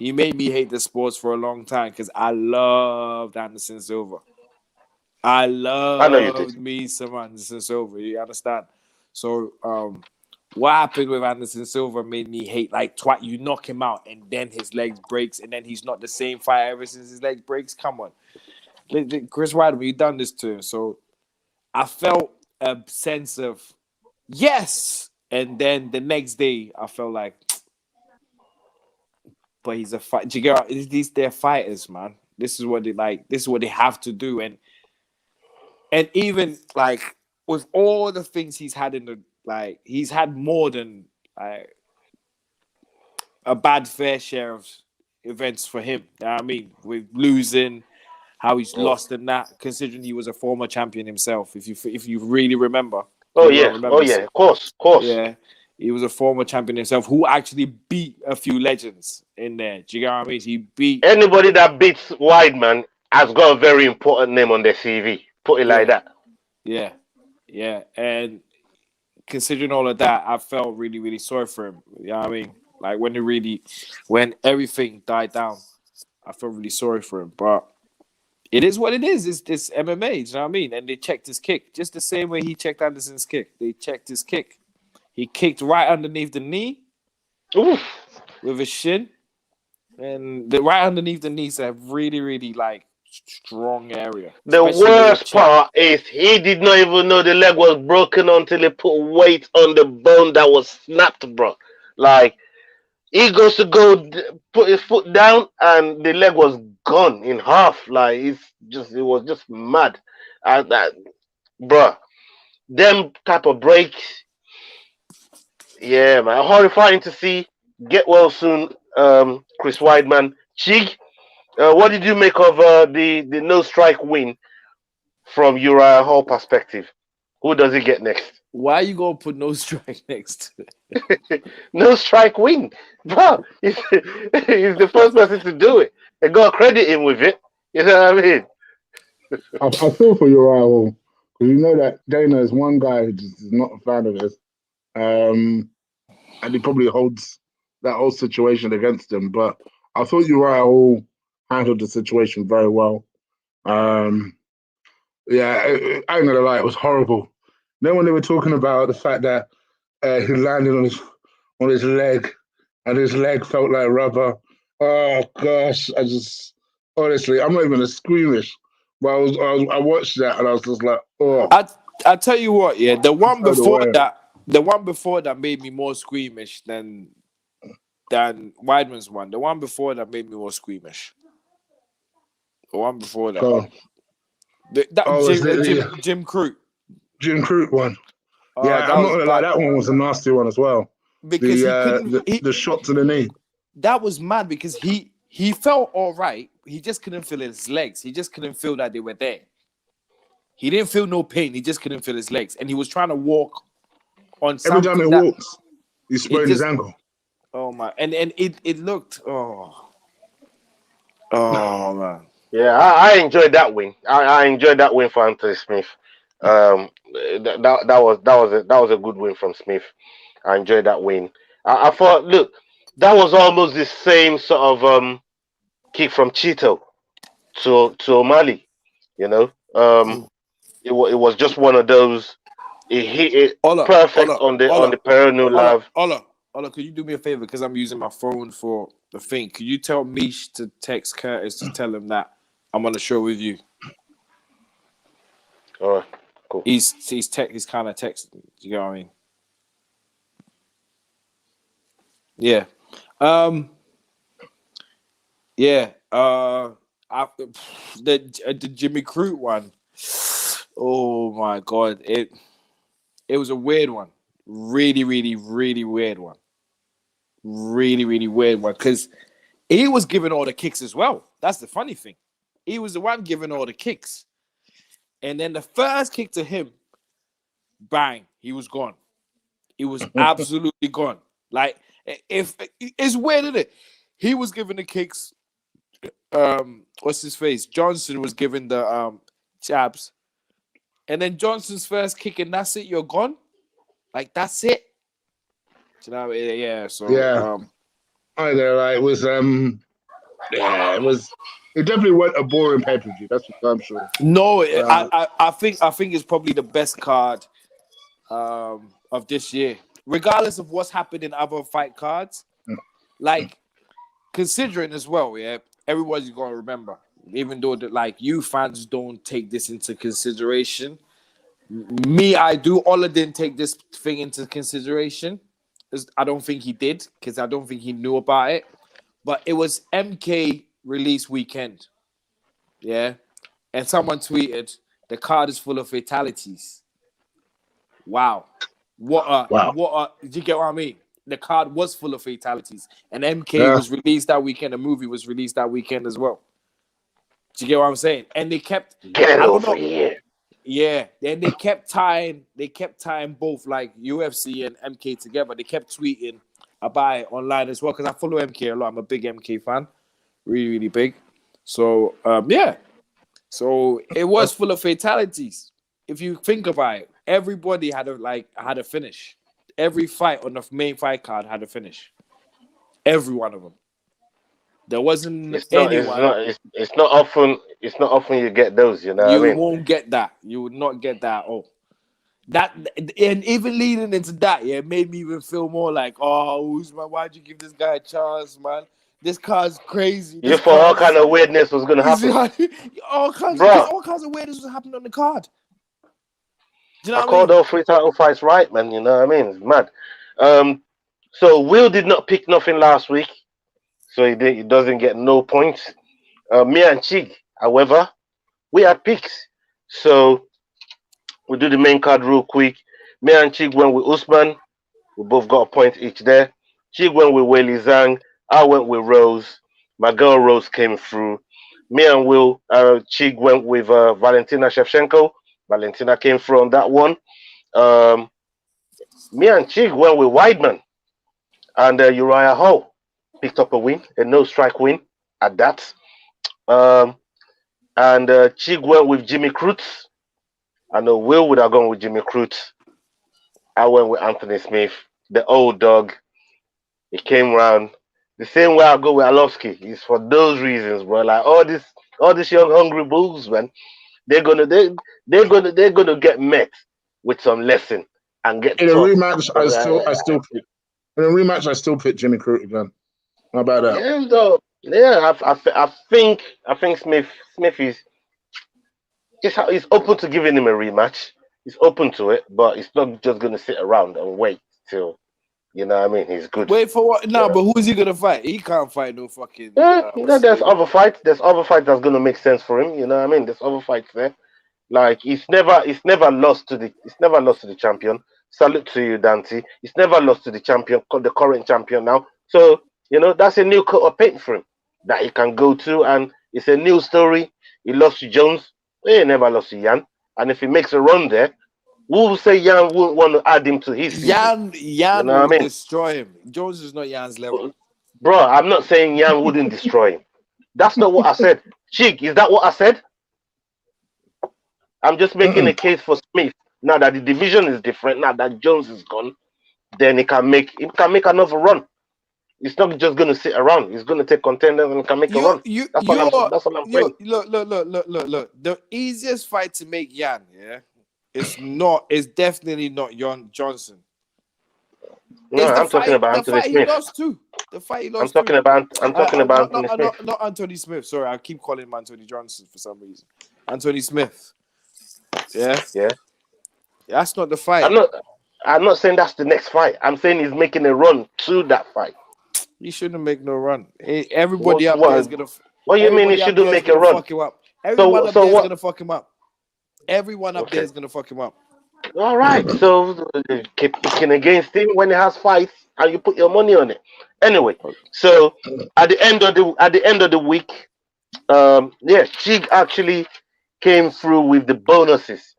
He made me hate the sports for a long time because I loved Anderson Silva. I know you did. loved me some Anderson Silva. You understand? So what happened with Anderson Silva made me hate like twat. You knock him out and then his legs breaks and then he's not the same fighter ever since his legs breaks. Come on. Chris Weidman, you done this to him. So I felt a sense of yes. And then the next day I felt like, but he's a fight. They're fighters, man. This is what they like. This is what they have to do. And even like with all the things he's had he's had more than like a bad fair share of events for him. You know what I mean? With losing, how he's lost in that, considering he was a former champion himself. If you really remember. Oh yeah, of course. Yeah. He was a former champion himself who actually beat a few legends in there. Do you get what I mean? He beat anybody that beats Weidman has got a very important name on their CV. Put it like that. Yeah. And considering all of that, I felt really, really sorry for him. You know what I mean? Like when everything died down, I felt really sorry for him. But it is what it is. It's MMA. You know what I mean? And they checked his kick just the same way he checked Anderson's kick. They checked his kick. He kicked right underneath the knee. Oof. With his shin. And the right underneath the knee is a really, really like strong area. The worst part is he did not even know the leg was broken until he put weight on the bone that was snapped, bro. Like he goes to go put his foot down and the leg was gone in half. Like it was just mad. And bro, them type of breaks. Yeah, man, horrifying to see. Get well soon, Chris Weidman. Chig, what did you make of the no strike win from Uriah Hall perspective? Who does he get next? Why are you gonna put no strike next? No strike win, bro. He's the first person to do it. They gotta credit him with it. You know what I mean? I feel for Uriah Hall because you know that Dana is one guy who just is not a fan of this. And he probably holds that whole situation against him. But I thought Uriah Hall handled the situation very well. Yeah, I ain't gonna lie, it was horrible. Then when they were talking about the fact that he landed on his leg and his leg felt like rubber. Oh gosh, honestly, I'm not even a squeamish. But I watched that and I was just like, oh. I tell you what, yeah, the one before that made me more squeamish than Weidman's one. The one before that made me more squeamish. The one before that. Jim Crute. Jim Crute one. Yeah, I'm not gonna lie, that one was a nasty one as well. Because the shot to the knee. That was mad because he felt all right. He just couldn't feel his legs. He just couldn't feel that they were there. He didn't feel no pain. He just couldn't feel his legs. And he was trying to walk on something. Every time he walks, he sprained his ankle. Oh, my. And it looked... Oh, man. Yeah, I enjoyed that win. I enjoyed that win for Anthony Smith. That was a good win from Smith. I enjoyed that win. I thought, look, that was almost the same sort of kick from Cheeto to O'Malley. You know, it was just one of those. It hit it perfect on the perennial love. Ola, could you do me a favor because I'm using my phone for the thing? Could you tell Mish to text Curtis to tell him that I'm on the show with you? All right, cool. He's kind of texting. Do you know what I mean? Yeah. The Jimmy Crute one. Oh my God! It was a weird one. Really, really, really weird one. Really, really weird one. Because he was giving all the kicks as well. That's the funny thing. He was the one giving all the kicks. And then the first kick to him, bang, he was gone. He was absolutely gone. Like, if it's weird, isn't it? He was giving the kicks. What's his face? Johnson was giving the jabs. And then Johnson's first kick, and that's it, you're gone. Like, that's it. So now, yeah. So yeah. Either like it was Yeah, it was. It definitely wasn't a boring pay-per-view. That's for damn sure. No, I think it's probably the best card of this year, regardless of what's happened in other fight cards. Like considering as well, yeah, everybody's gonna remember, even though that like you fans don't take this into consideration. Me, I do. Ola didn't take this thing into consideration. I don't think he did because I don't think he knew about it. But it was MK release weekend, yeah, and someone tweeted the card is full of fatalities. Wow. Did you get what I mean? The card was full of fatalities. And MK was released that weekend. The movie was released that weekend as well. Do you get what I'm saying? And they kept here. Yeah. And they kept tying both like UFC and MK together. They kept tweeting about it online as well. Because I follow MK a lot. I'm a big MK fan. Really, really big. So yeah. So it was full of fatalities. If you think about it, everybody had a finish. Every fight on the main fight card had a finish. Every one of them. There wasn't anyone. It's not often you get those. You know, what I mean? Won't get that. You would not get that. Oh, that and even leading into that, yeah, it made me even feel more like, oh, Usman, why'd you give this guy a chance, man? This card's crazy. You thought all kind of weirdness was gonna happen. all kinds of weirdness was happening on the card. Do you know I called all 3 title fights right, man. You know what I mean? It's mad. So Will did not pick nothing last week, so he doesn't get no points. Me and Chig, however, we had picks. So we do the main card real quick. Me and Chig went with Usman. We both got a point each there. Chig went with Weili Zhang. I went with Rose. My girl Rose came through. Me and Will, Chig went with Valentina Shevchenko. Valentina came through on that one. Me and Chig went with Weidman. And Uriah Hall picked up a win, a no-strike win at that. And Chig went with Jimmy Cruz. I know Will would have gone with Jimmy Cruz. I went with Anthony Smith, the old dog. He came round. The same way I go with Arlovsky is for those reasons, bro. Like all these young hungry bulls, man. They're gonna get met with some lesson and get in a rematch. I still pick Jimmy Crute again. How about that? Yeah, though. Yeah, I think Smith is open to giving him a rematch. He's open to it, but he's not just gonna sit around and wait till. You know what I mean? He's good. Wait for what? No, but who is he gonna fight? He can't fight no fucking. There's other fights. There's other fights that's gonna make sense for him. You know what I mean? There's other fights there. Like he's never lost to the champion. Salute to you, Dante. He's never lost to the champion, the current champion now. So that's a new coat of paint for him that he can go to, and it's a new story. He lost to Jones. He never lost to Yan, and if he makes a run there. Who will say Yan wouldn't want to add him to his season? Yan will destroy him. Jones is not Yan's level. Bro, I'm not saying Yan wouldn't destroy him. That's not what I said. Chig, is that what I said? I'm just making a case for Smith. Now that the division is different, now that Jones is gone, then he can make another run. He's not just going to sit around. He's going to take contenders and can make a run. That's what I'm saying. Look. The easiest fight to make Yan, yeah? It's definitely not Johnson. No, I'm talking about Anthony Smith. The fight he lost I'm talking about Anthony Smith. Not Anthony Smith. Sorry, I keep calling him Anthony Johnson for some reason. Anthony Smith. Yeah. That's not the fight. I'm not saying that's the next fight. I'm saying he's making a run to that fight. He shouldn't make no run. Everybody up there is gonna. What do you mean he shouldn't make a run? Everyone up there is gonna fuck him up. Everyone up there is going to fuck him up. All right. So keep picking against him when he has fights and you put your money on it. Anyway, so at the end of the week, Chig actually came through with the bonuses.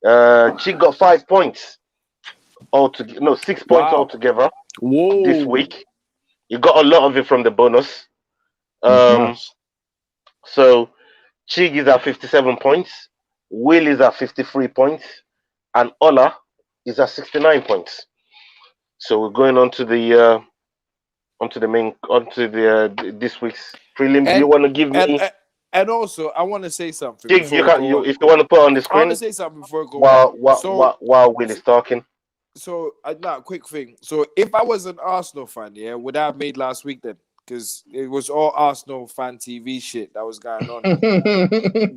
Chig got 5 points altogether. No, 6 points altogether. Whoa. This week. You got a lot of it from the bonus. So Chig is at 57 points. Will is at 53 points, and Ola is at 69 points. So we're going on to the onto this week's prelims. You want to give me? And also, I want to say something. If you want to put on the I want screen to say something before I go. while Will is talking. So, quick thing. So, if I was an Arsenal fan, yeah, would I have made last week then? Because it was all Arsenal fan TV shit that was going on.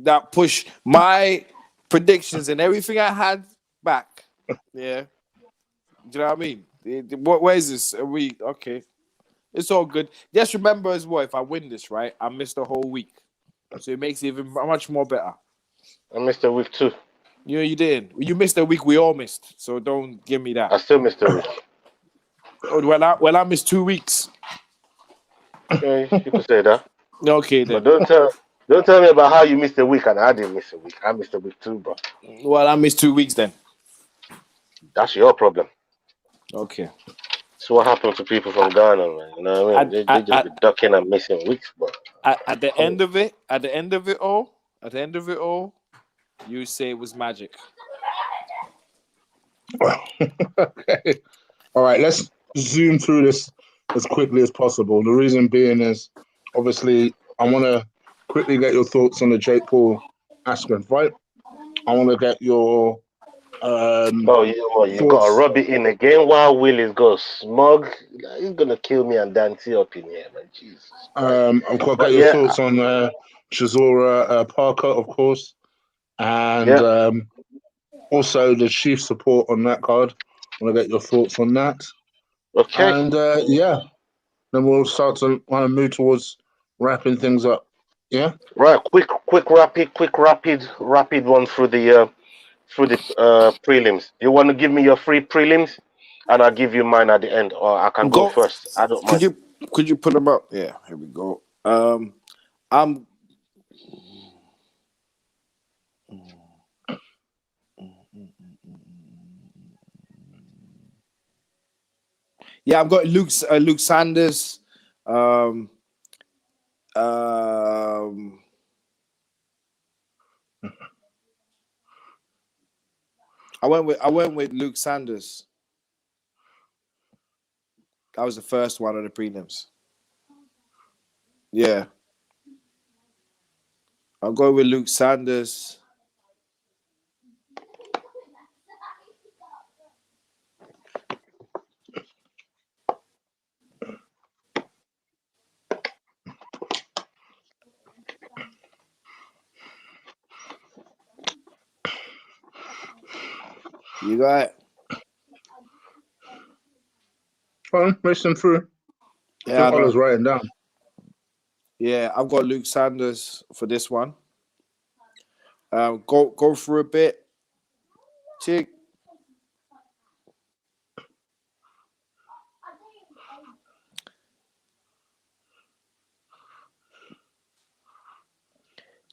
That pushed my predictions and everything I had back. Yeah. Do you know what I mean? Where is this? Are we okay? It's all good. Just remember as well, if I win this, right, I missed a whole week. So it makes it even much more better. I missed a week too. You didn't. You missed a week. We all missed. So don't give me that. I still missed a week. Well, I missed 2 weeks. Okay, you could say that. Okay, then. But don't tell me about how you missed a week and I didn't miss a week. I missed a week too, bro. Well, I missed 2 weeks then. That's your problem. Okay. So what happened to people from Ghana, man? You know what I mean? They just be ducking and missing weeks, bro. At the end of it all, you say it was magic. Okay. All right, let's zoom through this as quickly as possible. The reason being is, obviously, I want to quickly get your thoughts on the Jake Paul Askren fight. I want to get your you got to rub it in again while Willis goes smug. He's gonna kill me and Dante up in here, man. Jesus. I've got to get your thoughts on Chisora Parker, of course, and also the Chief support on that card. I want to get your thoughts on that. Okay. And then we'll start to move towards wrapping things up. Yeah. Right. Quick, rapid one through the prelims. You want to give me your free prelims, and I'll give you mine at the end, or I can go first. I don't mind. Could you put them up? Yeah. Here we go. Yeah, I've got Luke Sanders. I went with Luke Sanders. That was the first one on the prelims. Yeah. I'll go with Luke Sanders. You got it. Listen through. Yeah, I was writing down. Yeah, I've got Luke Sanders for this one. Go through a bit. Tick.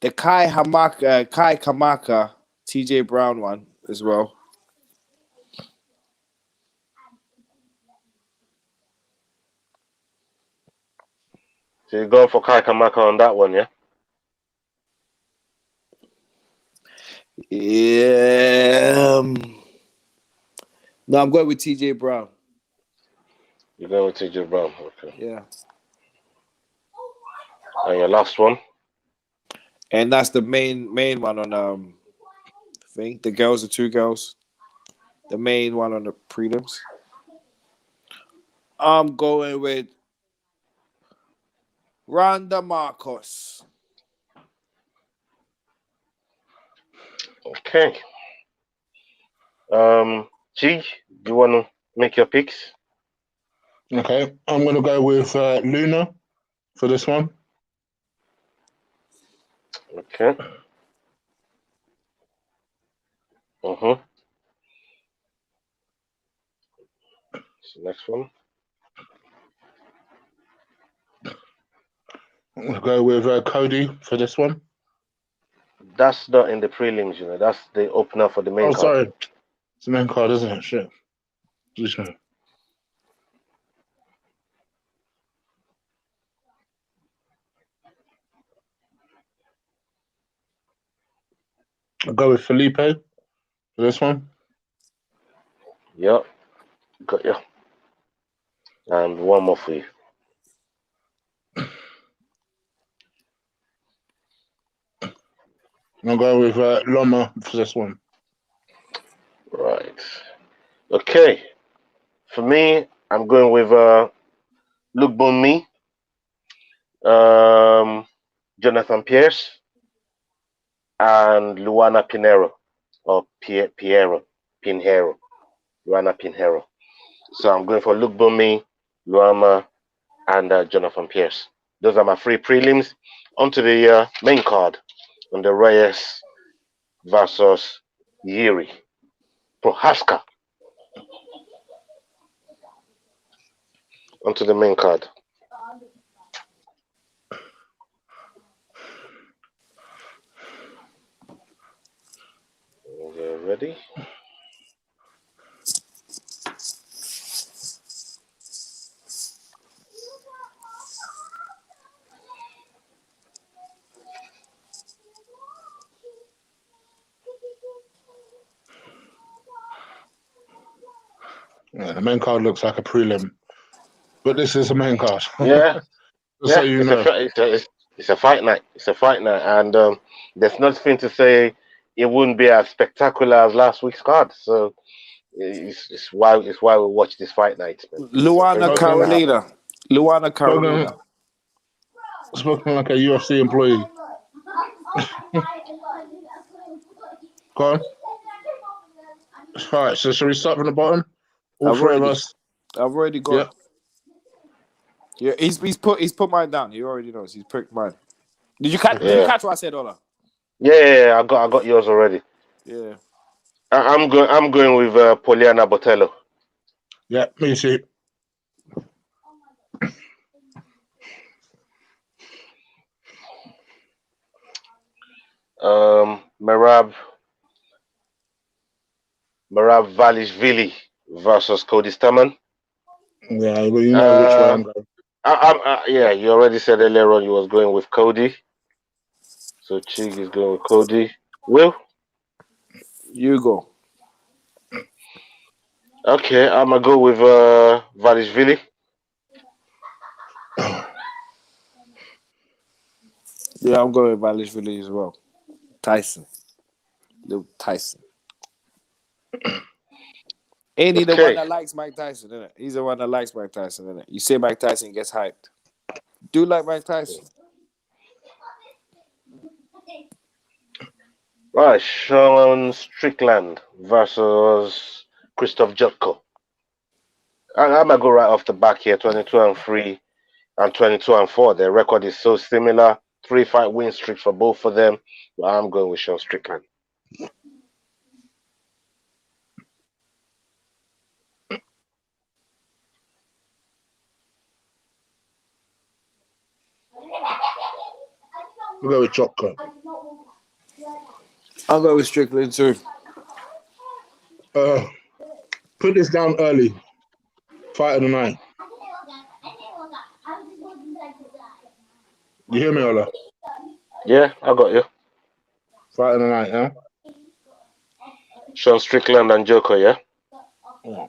The Kai Kamaka, TJ Brown one as well. So you're going for Kai Kamaka on that one, yeah? Yeah. No, I'm going with TJ Brown. You're going with TJ Brown, okay. Yeah. And your last one? And that's the main one on thing. The girls, the two girls. The main one on the prelims. I'm going with Ronda Marcos. Okay. G, do you want to make your picks? Okay, I'm going to go with Luna for this one. Okay. So next one. I'm going to go with Cody for this one. That's not in the prelims, you know. That's the opener for the main card. Oh, sorry. It's the main card, isn't it? Shit. I'll go with Felipe for this one. Yep. Got you. And one more for you. I'll go with Loma for this one. Right. Okay. For me, I'm going with Luke Bonmi, Jonathan Pierce, and Luana Pinheiro, or Pinheiro, Luana Pinheiro. So I'm going for Luke Bonmi, Luana, and Jonathan Pierce. Those are my 3 prelims. Onto the main card on the Reyes versus Jiří. Procházka. Onto the main card. Okay, ready? Yeah, the main card looks like a prelim, but this is a main card. Yeah, Just so you know. It's a fight night. It's a fight night, and there's nothing to say it wouldn't be as spectacular as last week's card. So it's why we watch this fight night. Man. Luana Carolina. Spoken like a UFC employee. Go on. All right, so shall we start from the bottom? All I've 3 of already- us. I've already got. Yeah, he's put mine down. He already knows. He's pricked mine. Did you catch? Did you catch what I said, Ola? Yeah, I got yours already. Yeah. I'm going with Poliana Botello. Yeah, me too. Merab Valishvili versus Cody Stammen. Yeah, well, you know which way I'm going. Yeah, you already said earlier on you was going with Cody. So Chig is going with Cody. Will? You go. Okay, I'm going to go with Valishvili. Yeah, I'm going with Valishvili as well. Tyson. Little Tyson. Ain't he the one that likes Mike Tyson, isn't it? He's the one that likes Mike Tyson, isn't it? You say Mike Tyson gets hyped. Do you like Mike Tyson? Right, Sean Strickland versus Christoph Jotko. I'm going to go right off the back here, 22-3 and 22-4. Their record is so similar. 3-fight win streak for both of them. But I'm going with Sean Strickland. We'll go with Jotko. I'll go with Strickland too. Put this down early. Fight of the night. You hear me, Ola? Yeah, I got you. Fight of the night, yeah? Sean Strickland and Jotko, yeah? Yeah.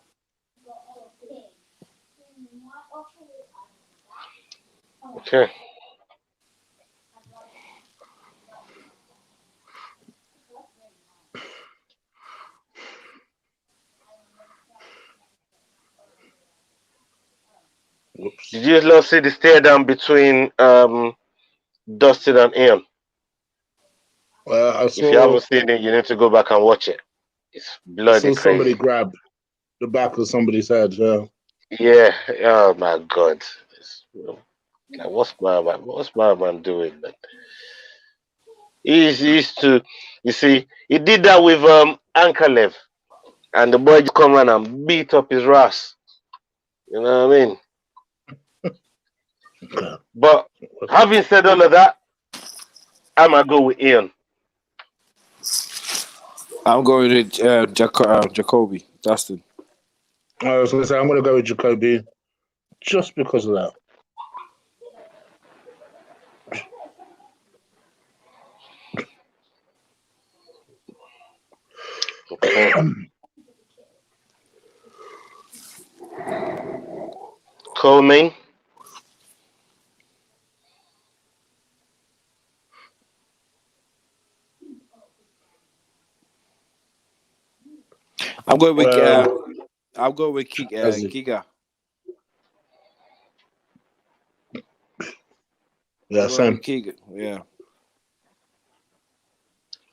Okay. Whoops. Did you not see the stare down between Dustin and Ian? I If you haven't seen it, you need to go back and watch it. It's bloody crazy. Somebody grabbed the back of somebody's head, yeah. Yeah, oh my God. Like, what's my man doing? Man? He's to, you see, he did that with Ankalev, and the boy just come around and beat up his ass. You know what I mean? But having said all of that, I'm gonna go with Ian. I'm going with Jacoby, Dustin. I was going to say, I'm going to go with Jacoby just because of that. Okay. Co-main. I'm going with Well, Giga. yeah, I'm going same. with Giga. Yeah.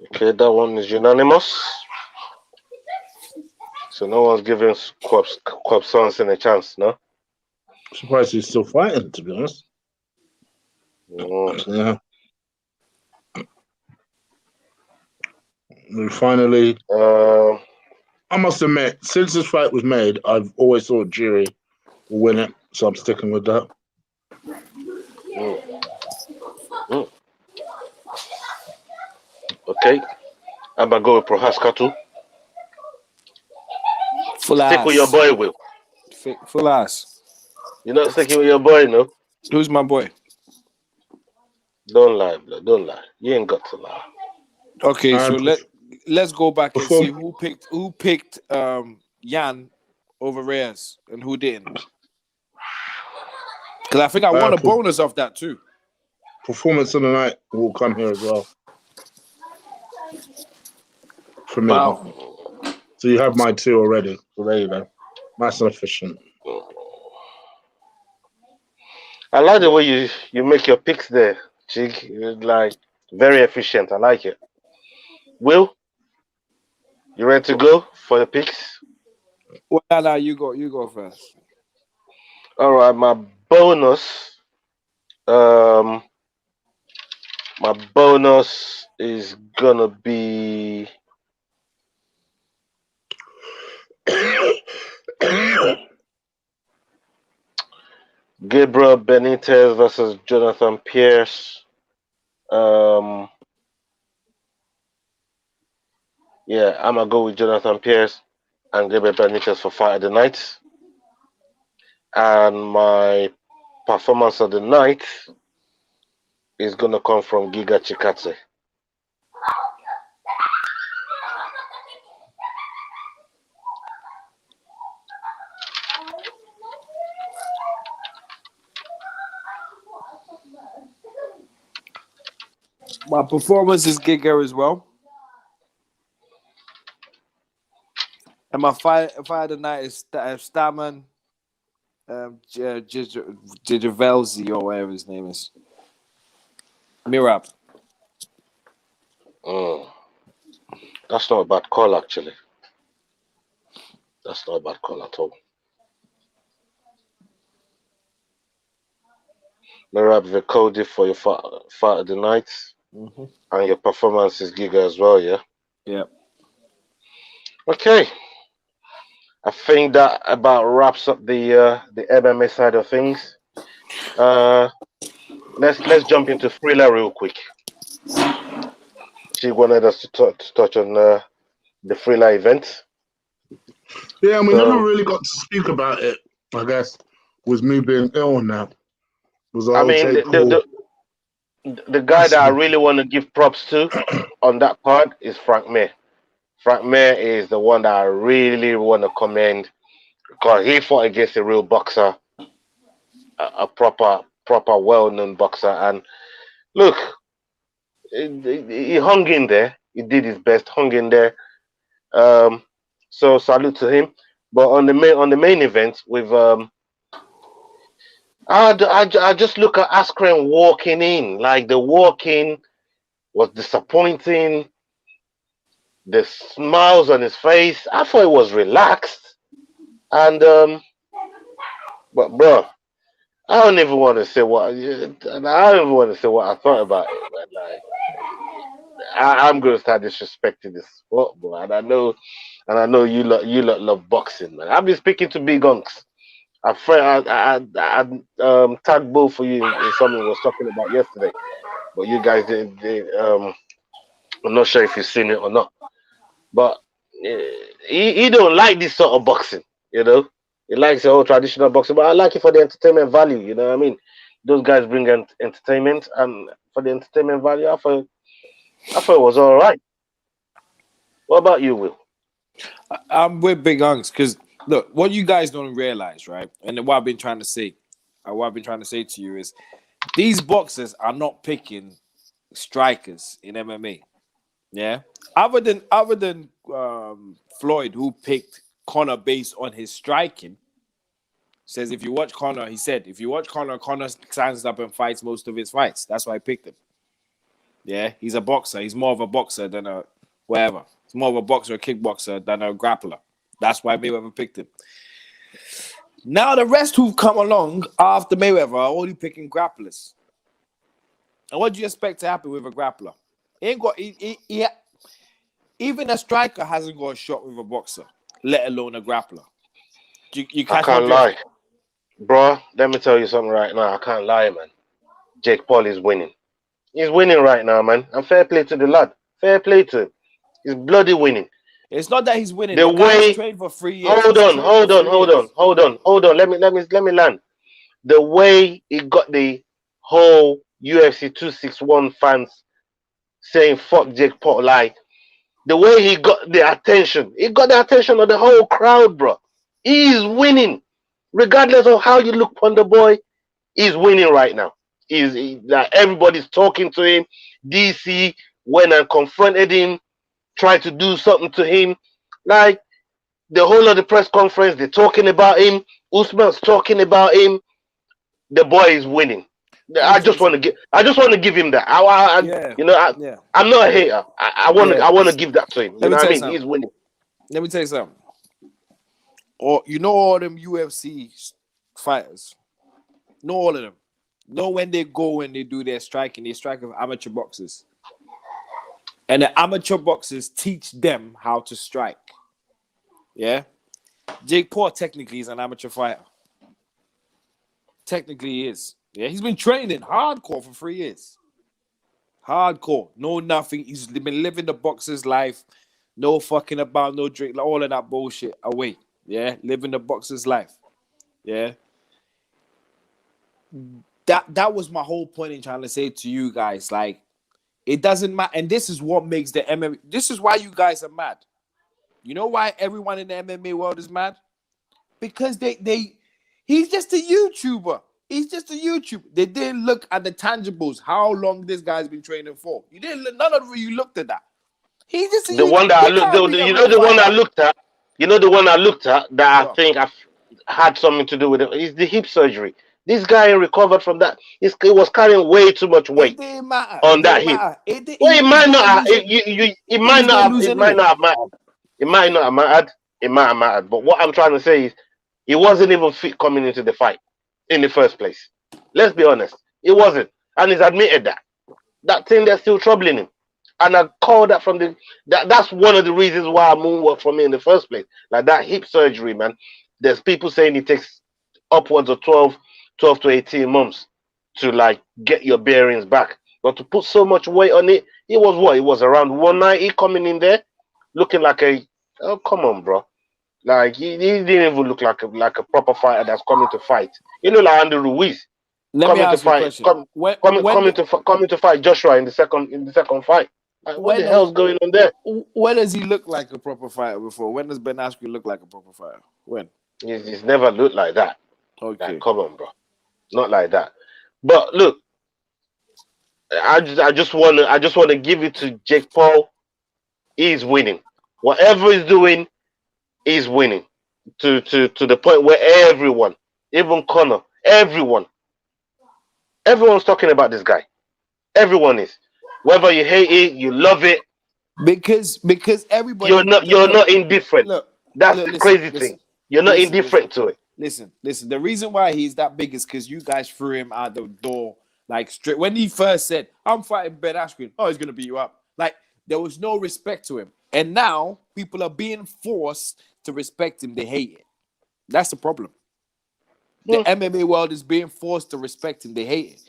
Okay, that one is unanimous. So no one's giving Quab Swanson a chance, no? Surprised he's still fighting, to be honest. Yeah. We finally. I must admit, since this fight was made, I've always thought Jiří will win it, so I'm sticking with that. Okay. I'm gonna go with Procházka too. Stick with your boy, Will. Full ass. You're not sticking with your boy, no? Who's my boy? Don't lie, blood. Don't lie. You ain't got to lie. Okay, so let's go back and see who picked Jan over Reyes and who didn't. Because I think I won a bonus off that too. Performance of the night will come here as well. For me. Wow. So you have my 2 already. So there you go. Nice and efficient. I like the way you make your picks there, Chig. It's like very efficient. I like it. Will, you ready to go for the picks? Well, no, you go first. All right, my bonus. My bonus is gonna be Gabriel Benitez versus Jonathan Pierce. Yeah, I'm gonna go with Jonathan Pierce and Gabriel Benitez for fight of the night. And my performance of the night is gonna come from Giga Chikadze. My performance is Giga as well. And my fight of the night is Stamen Jiří or whatever his name is. Mirab. That's not a bad call, actually. That's not a bad call at all. Mirab Vekodi for your fight of the night. Mm-hmm. And your performance is Giga as well, yeah? Yeah. Okay. I think that about wraps up the MMA side of things. Let's jump into Thriller real quick. She wanted us to touch on the Thriller event. Yeah, and we never really got to speak about it, I guess, with me being ill now. I mean, the guy that I really want to give props to on that part is Frank Mir. Frank Mir is the one that I really want to commend because he fought against a real boxer, a proper well-known boxer. And look, he hung in there. He did his best, hung in there. So salute to him. But on the main event with I just look at Askren walking in. Like the walking was disappointing. The smiles on his face, I thought it was relaxed. And but bro, I don't even want to say what I thought about it. But like, I'm gonna start disrespecting this sport, bro. And I know you lot love boxing, man. I've been speaking to Big Unks. I tagged both for you in something I was talking about yesterday, but you guys didn't. I'm not sure if you've seen it or not, but he don't like this sort of boxing, you know. He likes the whole traditional boxing, but I like it for the entertainment value. You know what I mean? Those guys bring entertainment, and for the entertainment value, I thought it was all right. What about you, Will? I'm with Big Unks because look, what you guys don't realize, right? And what I've been trying to say to you is these boxers are not picking strikers in MMA. Yeah. Other than Floyd, who picked Conor based on his striking, says if you watch Conor, he said if you watch Conor stands up and fights most of his fights. That's why I picked him. Yeah, he's a boxer. He's more of a boxer than a whatever. He's more of a boxer, a kickboxer than a grappler. That's why Mayweather picked him. Now the rest who've come along after Mayweather are only picking grapplers. And what do you expect to happen with a grappler? Even a striker hasn't got a shot with a boxer, let alone a grappler. You I can't lie. Bro, let me tell you something right now. I can't lie, man. Jake Paul is winning. He's winning right now, man. And fair play to the lad. Fair play to him. He's bloody winning. It's not that he's winning. The way he's trained for 3 years. Hold on. Let me land. The way he got the whole UFC 261 fans saying fuck Jake Paul, like the way he got the attention of the whole crowd, bro. He is winning. Regardless of how you look on the boy, he's winning right now. Like everybody's talking to him. DC went and confronted him, tried to do something to him. Like the whole of the press conference, they're talking about him. Usman's talking about him. The boy is winning. I just want to give him that. I'm not a hater. I want to give that to him. You know what I mean? He's winning. Let me tell you something. Or all them UFC fighters. Know all of them. Know when they go and they do their striking, they strike with amateur boxers. And the amateur boxers teach them how to strike. Yeah? Jake Paul technically is an amateur fighter. Technically he is. Yeah, he's been training hardcore for 3 years. Hardcore. No nothing. He's been living the boxer's life. No fucking about, no drink, all of that bullshit away. Yeah, living the boxer's life. Yeah. That was my whole point in trying to say to you guys, like, it doesn't matter. And this is what makes the MMA. This is why you guys are mad. You know why everyone in the MMA world is mad? Because he's just a YouTuber. He's just a YouTuber. They didn't look at the tangibles, how long this guy's been training for. You didn't. None of you looked at that. He's just a the one that I looked. The one I looked at. You know the one I looked at that I think I've had something to do with it is the hip surgery. This guy recovered from that. He was carrying way too much weight on that hip. It might not have. It might not have mattered. It might not have mattered. It might have mattered. But what I'm trying to say is, he wasn't even fit coming into the fight in the first place. Let's be honest. He wasn't, and he's admitted that. That thing that's still troubling him. And I call that from that's one of the reasons why I moonwalk for me in the first place. Like that hip surgery, man. There's people saying it takes upwards of 12 to 18 months to like get your bearings back. But to put so much weight on it, it was what? It was around 190 coming in there, looking like oh come on, bro. Like he didn't even look like a proper fighter that's coming to fight. You know, like Andy Ruiz. Coming to fight Joshua in the second fight. Like, what the hell's going on there? When does he look like a proper fighter before? When does Ben Askren look like a proper fighter? When? He's never looked like that. Okay. Like, come on, bro. Not like that. But look, I just want to give it to Jake Paul. He's winning. Whatever he's doing, he's winning. To the point where everyone, even Conor, everyone's talking about this guy. Everyone is. Whether you hate it, you love it. Because everybody, you're not indifferent. That's the crazy thing. You're not indifferent to it. Listen. The reason why he's that big is because you guys threw him out the door like straight. When he first said, "I'm fighting Ben Askren," oh, he's gonna beat you up. Like there was no respect to him, and now people are being forced to respect him. They hate it. That's the problem. The MMA world is being forced to respect him. They hate it.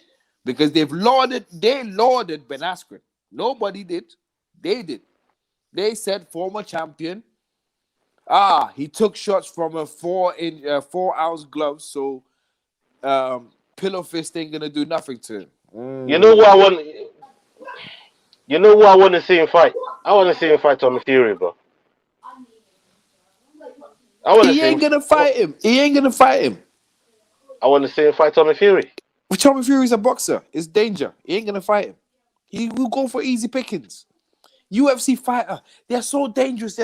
Because they lauded Ben Askren. Nobody did. They did. They said former champion. He took shots from a 4-ounce glove, so pillow fist ain't gonna do nothing to him. You know what I want? You know who I want to see him fight? I want to see him fight Tommy Fury, bro. He ain't gonna fight him. I want to see him fight Tommy Fury. But Tommy Fury's a boxer. It's danger. He ain't gonna fight him. He will go for easy pickings. UFC fighter. They're so dangerous.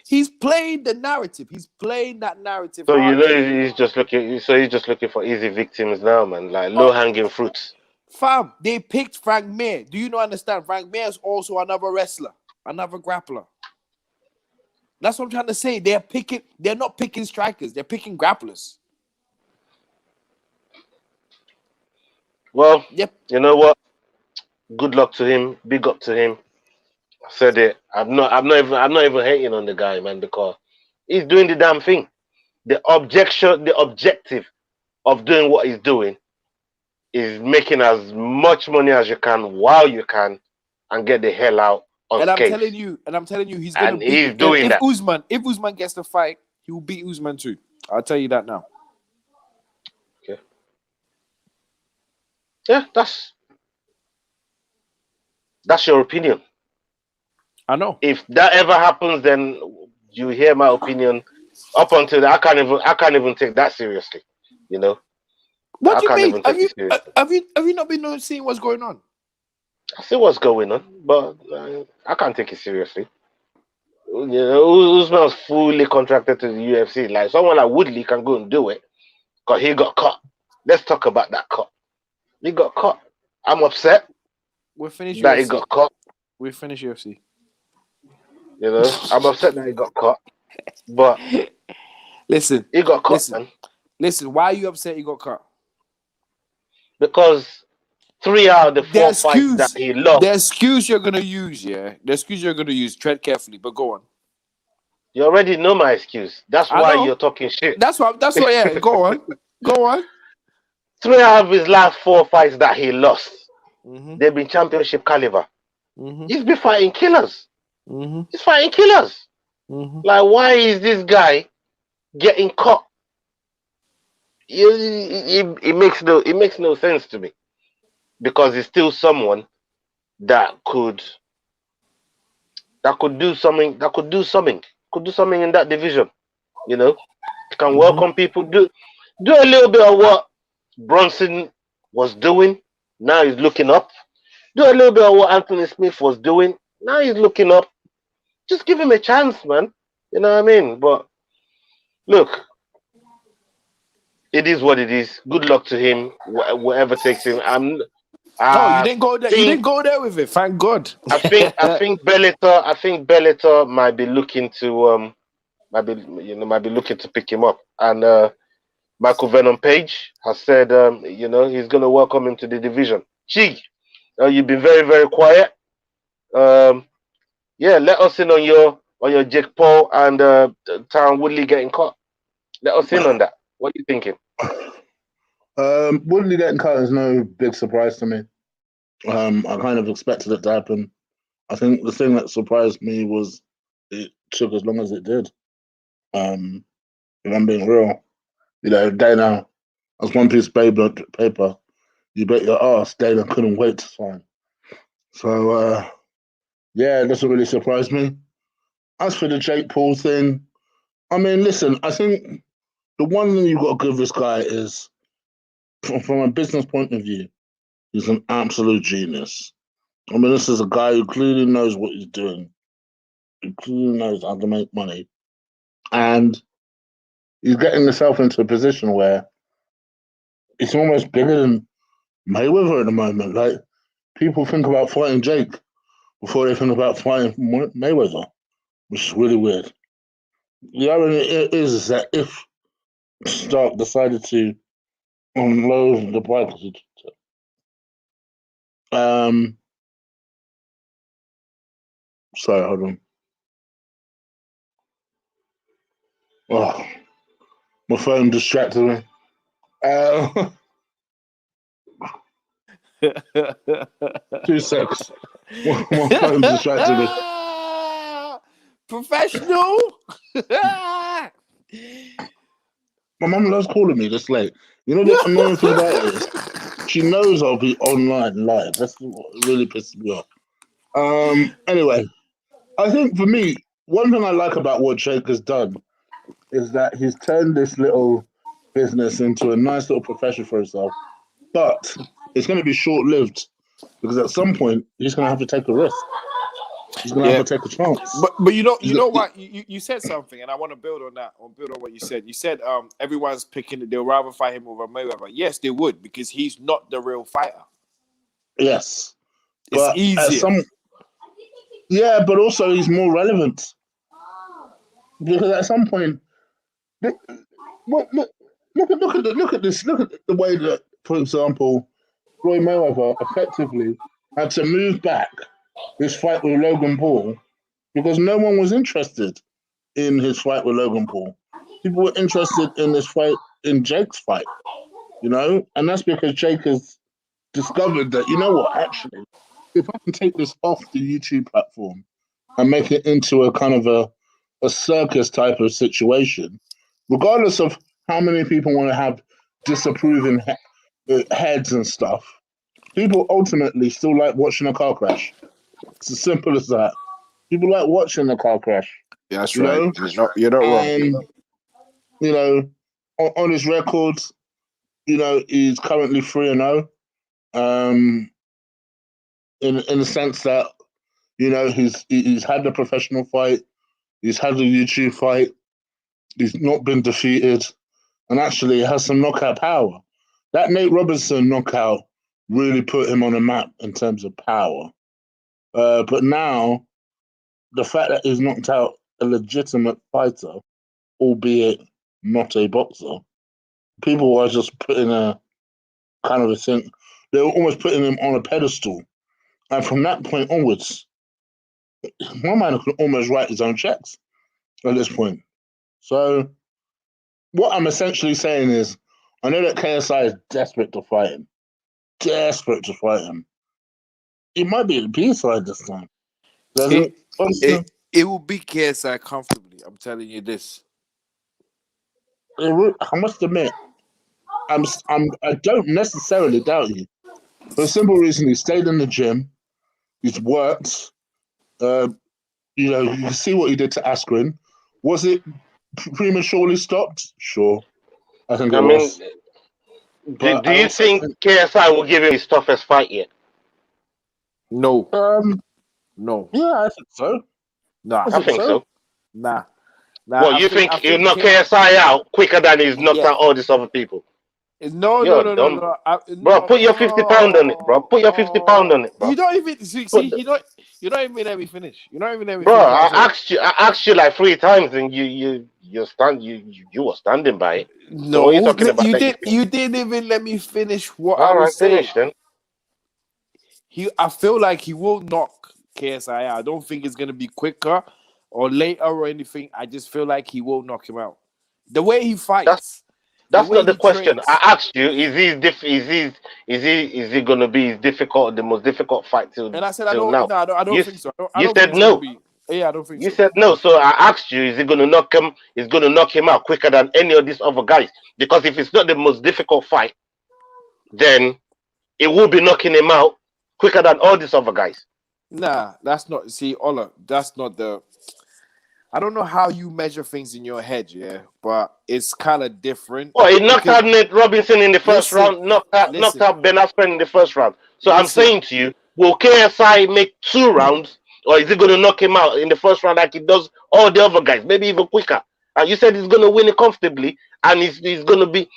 He's playing the narrative. He's playing that narrative. So hard. he's just looking. So he's just looking for easy victims now, man. Like low hanging fruits. Fam, they picked Frank Mir. Do you not understand? Frank Mir is also another wrestler, another grappler. That's what I'm trying to say. They're not picking strikers. They're picking grapplers. Well, Yep. you know what? Good luck to him. Big up to him. I said it. I'm not even hating on the guy, man, because he's doing the damn thing. The objective of doing what he's doing is making as much money as you can while you can and get the hell out unscathed. And I'm telling you, he's gonna beat. He's doing that. If Usman gets the fight, he will beat Usman too. I'll tell you that now. Okay. Yeah, that's your opinion. I know. If that ever happens, then you hear my opinion. Up until that, I can't even take that seriously. You know. What do you mean? Have you not been seeing what's going on? I see what's going on, but I can't take it seriously. You know, Usman's fully contracted to the UFC. Like someone like Woodley can go and do it, because he got caught. Let's talk about that cut. He got caught. I'm upset. We'll finish that UFC. He got caught. We'll finish UFC. You know, I'm upset that he got caught. But listen, he got caught, man. Listen, why are you upset he got caught? Because 3 out of the 4 fights that he lost. The excuse you're gonna use, tread carefully, but go on. You already know my excuse. That's why you're talking shit. That's why, yeah. Go on. Go on. 3 out of his last 4 fights that he lost, they've been championship caliber. He's been fighting killers. He's fighting killers. Like, why is this guy getting caught? It makes no sense to me, because he's still someone that could do something in that division. You know, he can welcome people, do a little bit of what Bronson was doing. Now he's looking up. Do a little bit of what Anthony Smith was doing. Now he's looking up. Just give him a chance, man. You know what I mean? But look, it is what it is. Good luck to him, whatever takes him. You didn't go there. You didn't go there with it. Thank God. I think Bellator might be looking to might be looking to pick him up. And Michael Venom Page has said he's going to welcome him to the division. Gee, you've been very, very quiet. Let us in on your Jake Paul and Tyron Woodley getting caught. Let us in on that. What are you thinking? Woodley getting cut is no big surprise to me. I kind of expected it to happen. I think the thing that surprised me was it took as long as it did. If I'm being real, Dana, as one piece of paper, you bet your ass Dana couldn't wait to sign. So, it doesn't really surprise me. As for the Jake Paul thing, I mean, listen, I think the one thing you've got to give this guy is, from a business point of view, he's an absolute genius. I mean, this is a guy who clearly knows what he's doing. He clearly knows how to make money. And he's getting himself into a position where it's almost bigger than Mayweather at the moment. Like, people think about fighting Jake before they think about fighting Mayweather, which is really weird. The irony is that if Stark decided to unload the bike, sorry, hold on. Oh, my phone distracted me. 2 seconds. My phone distracted me. Professional. My mum loves calling me this late. You know the annoying thing about it is she knows I'll be online live. That's what really pisses me off. Anyway, I think for me, one thing I like about what Jake has done is that he's turned this little business into a nice little profession for himself. But it's going to be short-lived, because at some point he's going to have to take a risk. He's gonna have to take a chance. But you know what? You said something, and I want to build on that. Build on what you said. You said everyone's picking. They'll rather fight him over Mayweather. Yes, they would, because he's not the real fighter. Yes, it's but easier. Yeah, but also he's more relevant, because at some point, look at this. Look at the way that, for example, Floyd Mayweather effectively had to move back his fight with Logan Paul because no one was interested in his fight with Logan Paul. People were interested in this fight, in Jake's fight, and that's because Jake has discovered that, you know what, actually, if I can take this off the YouTube platform and make it into a kind of a circus type of situation, regardless of how many people want to have disapproving heads and stuff, people ultimately still like watching a car crash. It's as simple as that. People like watching the car crash. Yeah, that's right. You're not wrong. And, on his records, he's currently 3-0. In the sense that, he's had the professional fight, he's had the YouTube fight, he's not been defeated, and actually has some knockout power. That Nate Robinson knockout really put him on a map in terms of power. But now, the fact that he's knocked out a legitimate fighter, albeit not a boxer, people are just putting a kind of a thing. They were almost putting him on a pedestal. And from that point onwards, one man could almost write his own checks at this point. So what I'm essentially saying is, I know that KSI is desperate to fight him. It might be the B side this time. It will beat KSI comfortably. I'm telling you this. I must admit, I don't necessarily doubt you. For the simple reason, he stayed in the gym, he's worked. You can see what he did to Askren. Was it prematurely stopped? Sure, I think it was. Do you think KSI will give him his toughest fight yet? No. No. Yeah, I think so. Nah, I think so. Nah. Well, you think he'll knock KSI out quicker than he's knocked out all these other people? No. Bro, put your 50 pound on it, bro. Put your 50 pound on it, bro. You don't even see. You don't even let me finish. You don't even let me bro, finish. I asked you like 3 times, and you were standing by it. No, so what are you talking about? You didn't even let me finish what I was saying. Finish then. I feel like he will knock KSI out. I don't think it's gonna be quicker or later or anything. I just feel like he will knock him out. The way he fights. That's not the question. Trains. I asked you: Is he gonna be the most difficult fight till? And I said I don't think so. You said no. Yeah, I don't think so. You said no. So I asked you: Is he gonna knock him? Is gonna knock him out quicker than any of these other guys? Because if it's not the most difficult fight, then it will be knocking him out quicker than all these other guys. Nah, that's not. See, Ola, that's not the. I don't know how you measure things in your head, yeah, but it's kind of different. Oh, he knocked out Nate Robinson in the first round, knocked out Ben Askren in the first round. So I'm saying to you, will KSI make 2 rounds, or is he going to knock him out in the first round like he does all the other guys, maybe even quicker? You said he's going to win it comfortably, and it's going to be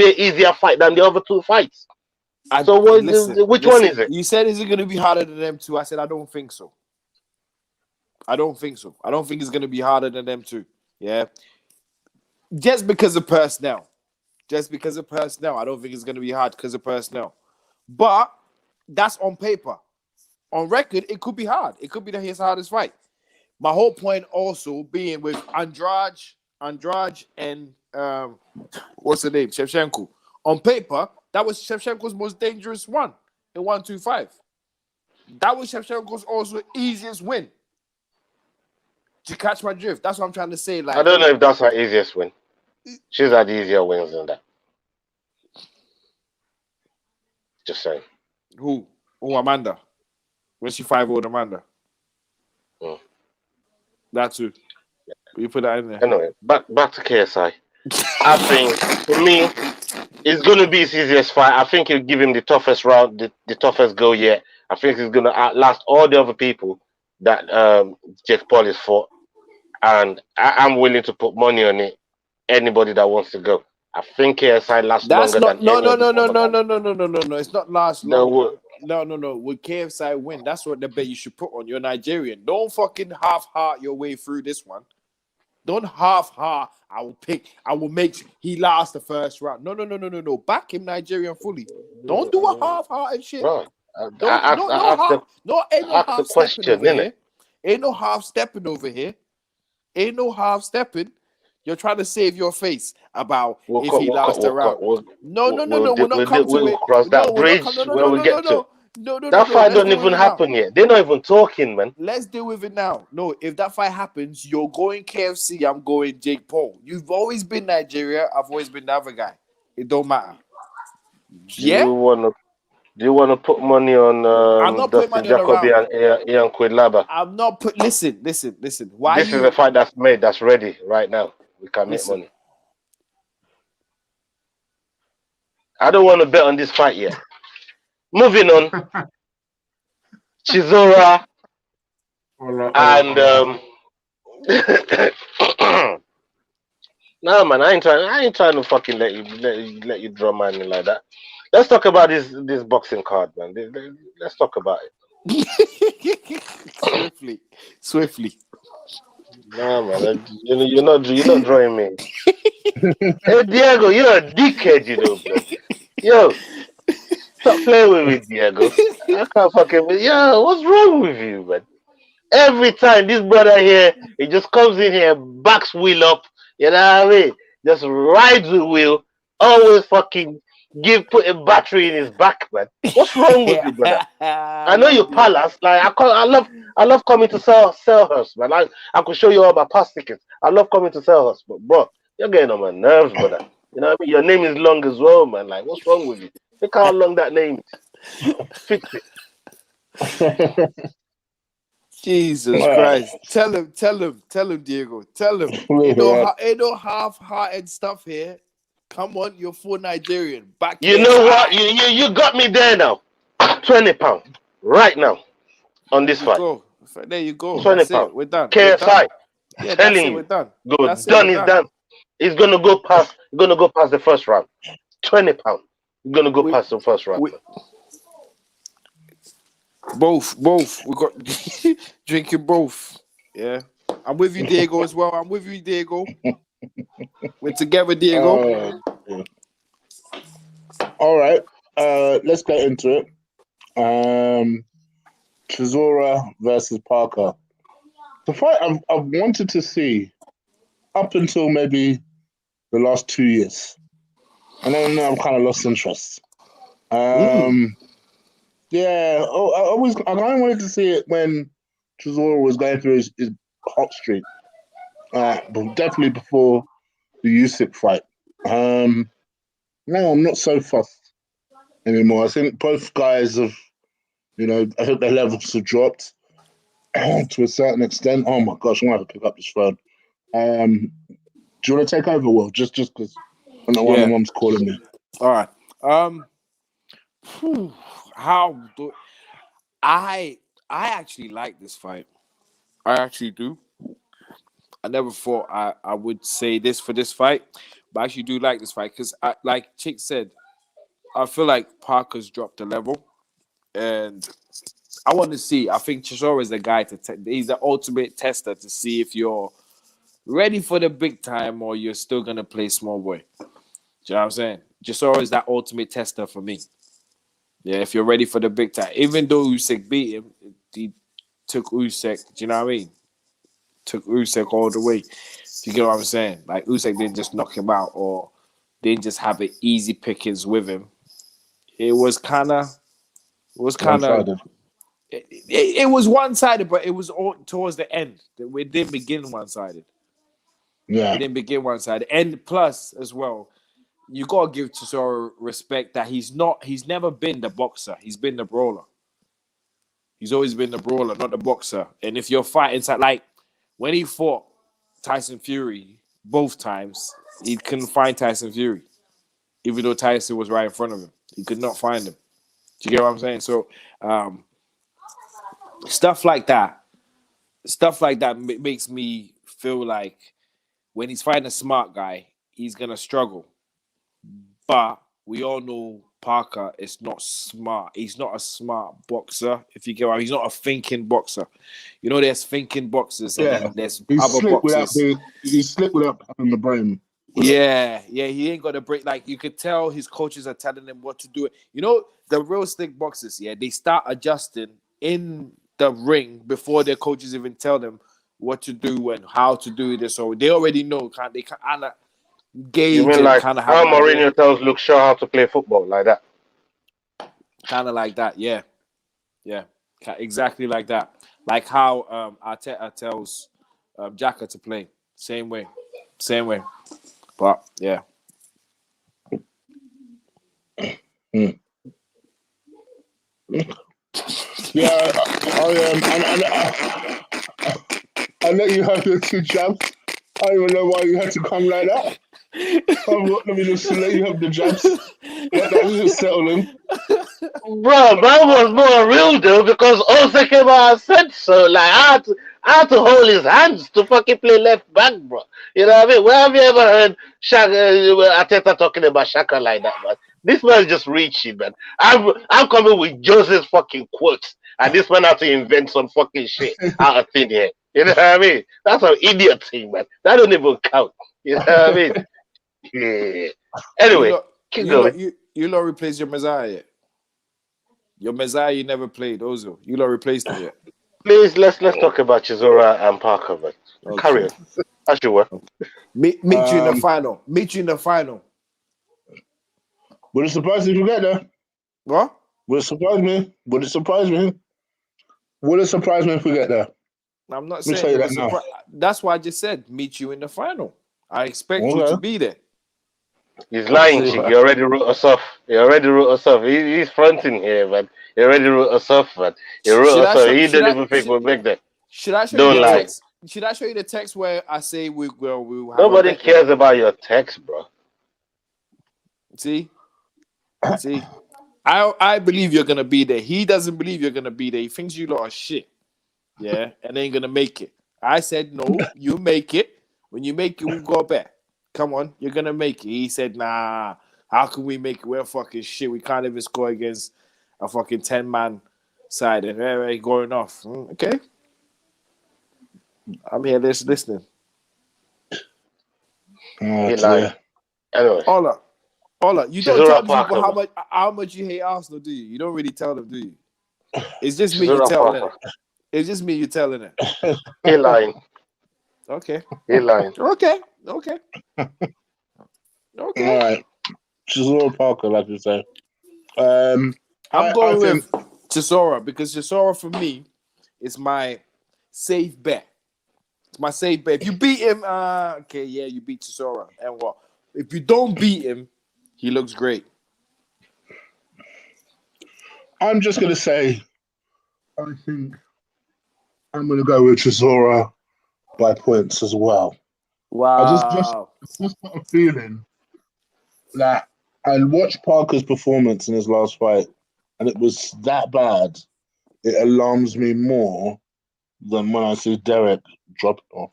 an easier fight than the other 2 fights. Which one is it? You said, is it going to be harder than them 2? I said, I don't think so. I don't think so. I don't think it's going to be harder than them 2. Yeah. Just because of personnel. I don't think it's going to be hard because of personnel. But that's on paper. On record, it could be hard. It could be his hardest fight. My whole point also being with Andrade and what's the name? Shevchenko. On paper, that was Shevchenko's most dangerous one in 125. That was Shevchenko's also easiest win. To catch my drift, that's what I'm trying to say. Like, I don't know if that's her easiest win. She's had easier wins than that. Just saying. Who? Oh, Amanda. When she 5-0'd Amanda. That too. You put that in there. Anyway, back to KSI. I think for me, it's going to be his easiest fight. I think he'll give him the toughest round, the toughest go yet. I think he's gonna outlast all the other people that Jake Paul has fought, and I'm willing to put money on it. Anybody that wants to go, I think KSI lasts That's longer not than any of the other no. It's not last No, longer. No. Would KSI win? That's what the bet you should put on. You're Nigerian. Don't fucking half-heart your way through this one. Don't half-heart. I will make he lasts the first round. No. Back him Nigerian fully. Don't do a half-hearted shit. Bro, Ain't no half stepping over here. Ain't no half stepping over here. Ain't no half stepping. You're trying to save your face about if he lasts the round. No. We're not coming to it. Cross that bridge when we get to. That fight don't even happen yet. They're not even talking, man. Let's deal with it now. No, if that fight happens, you're going KFC. I'm going Jake Paul. You've always been Nigeria. I've always been the other guy. It don't matter. Do you want to put money on Dustin Jacoby and Ian Quidlaba? I'm not put. Listen. Why? This is a fight that's made. That's ready right now. We can make money. I don't want to bet on this fight yet. Moving on. Chisora and no man, I ain't trying to fucking let you draw money like that. Let's talk about this boxing card, man. Let's talk about it. Swiftly. Nah, man, you're not drawing me. Hey Diego, you're a dickhead, you know, bro. Yo, stop playing with me, Diego. I can't fucking. Yo, what's wrong with you, man? Every time this brother here, he just comes in here, backs wheel up. You know what I mean? Just rides the wheel. Always fucking put a battery in his back, man. What's wrong with you, brother? I know you're Palace. Like I love coming to Selhurst, man. I could show you all my past tickets. I love coming to Selhurst, but bro, you're getting on my nerves, brother. You know what I mean? Your name is long as well, man. Like, what's wrong with you? Look how long that name is. Fix it. Jesus Christ. Tell him, Diego. Tell him. Ain't no half-hearted stuff here. Come on, you're full Nigerian. Back. You know what? You got me there now. £20 right now on this fight. There you go. £20. We're done. KSI. Yeah, telling you. We're done. Go. Done is done. It's gonna go past the first round. £20. It's gonna go past the first round. Both. We got drinking both. Yeah. I'm with you, Diego, as well. We're together, Diego. All right. Let's get into it. Chisora versus Parker. The fight I've wanted to see up until maybe the last 2 years. And then I'm kind of lost interest. Yeah, I kind of wanted to see it when Chisora was going through his hot streak. But definitely before the Usyk fight. No, I'm not so fussed anymore. I think both guys have, I think their levels have dropped to a certain extent. Oh my gosh, I'm going to have to pick up this phone. Do you want to take over, Will? Just because I know my mom's calling me. All right. I actually like this fight. I actually do. I never thought I would say this for this fight, but I actually do like this fight because, like Chick said, I feel like Parker's dropped a level, and I want to see. I think Chisora is the guy he's the ultimate tester to see if you're ready for the big time or you're still gonna play small boy. Do you know what I'm saying? Chisora is that ultimate tester for me. Yeah, if you're ready for the big time. Even though Usyk beat him, he took Usyk, do you know what I mean? Took Usyk all the way. You get what I'm saying? Like, Usyk didn't just knock him out or didn't just have it easy pickings with him. It was kind of One-sided. It was one-sided, but it was all towards the end. It didn't begin one-sided. Yeah. It didn't begin one-sided. And plus, as well, you gotta give Chisora respect that he's never been the boxer. He's been the brawler. He's always been the brawler, not the boxer. And if you're fighting, like when he fought Tyson Fury both times, he couldn't find Tyson Fury, even though Tyson was right in front of him. He could not find him. Do you get what I'm saying? So stuff like that makes me feel like when he's fighting a smart guy, he's gonna struggle. But we all know Parker is not smart. He's not a smart boxer. If you get what, he's not a thinking boxer. You know, there's thinking boxers and then there's other boxers. He's slick without having the brain. Yeah, he ain't got a break. Like you could tell, his coaches are telling him what to do. You know, the real slick boxers, they start adjusting in the ring before their coaches even tell them what to do and how to do this. So they already know. They kind of gauge. You mean like kind of how Mourinho tells Luke Shaw how to play football, like that? Kind of like that, yeah, exactly like that. Like how Arteta tells Xhaka to play, same way. But yeah. Yeah, I let you have your 2 jabs. I don't even know why you had to come like that. Let me just let you have the jabs. Let that just settle in. Bro, that was more real though because Ose came out and said so. Like I had to hold his hands to fucking play left back, bro. You know what I mean? Where have you ever heard Arteta talking about Shaka like that, man? This man's just reaching, man. I'm coming with Jose's fucking quotes, and this man had to invent some fucking shit out of thin air. You know what I mean? That's an idiot thing, man. That don't even count. You know what I mean? Yeah. Anyway, keep going. You lot replaced your Messiah yet? Your Messiah you never played, Ozo. You lot replaced him yet? Please, let's talk about Chisora and Parker, man. Okay. Carry on. As you were. Meet you in the final. Meet you in the final. Would it surprise me if you get there? What? Would it surprise me? Would it surprise me? Would it surprise me if we get there? I'm not saying that now. That's why I just said meet you in the final. I expect you to be there. He's lying, Chick. You already wrote us off. He's fronting here, man. You already wrote us off, man. He wrote us off. He didn't even think we'll make that. Should I show you the text? Should I show you the text where I say we will have Nobody cares about your text, bro. See? I believe you're gonna be there. He doesn't believe you're gonna be there. He thinks you lot are shit. Yeah, and ain't gonna make it. I said no, you make it. When you make it, we go back. Come on, you're gonna make it. He said, nah, how can we make it? We're fucking shit. We can't even score against a fucking 10-man side and we're going off. Okay. I'm here listening. Anyway. Ola, you don't tell people how much you hate Arsenal, do you? You don't really tell them, do you? It's just me you telling it. It's just me you telling it. He lying. Okay. He lying. Okay. All right. Chisora Parker, like you say. I'm going with Chisora because Chisora for me is my safe bet. It's my safe bet. If you beat him, you beat Chisora. And what? If you don't beat him, he looks great. I'm just going to say, I think I'm going to go with Chisora by points as well. Wow. I just got a feeling that I watched Parker's performance in his last fight and it was that bad. It alarms me more than when I see Dereck drop off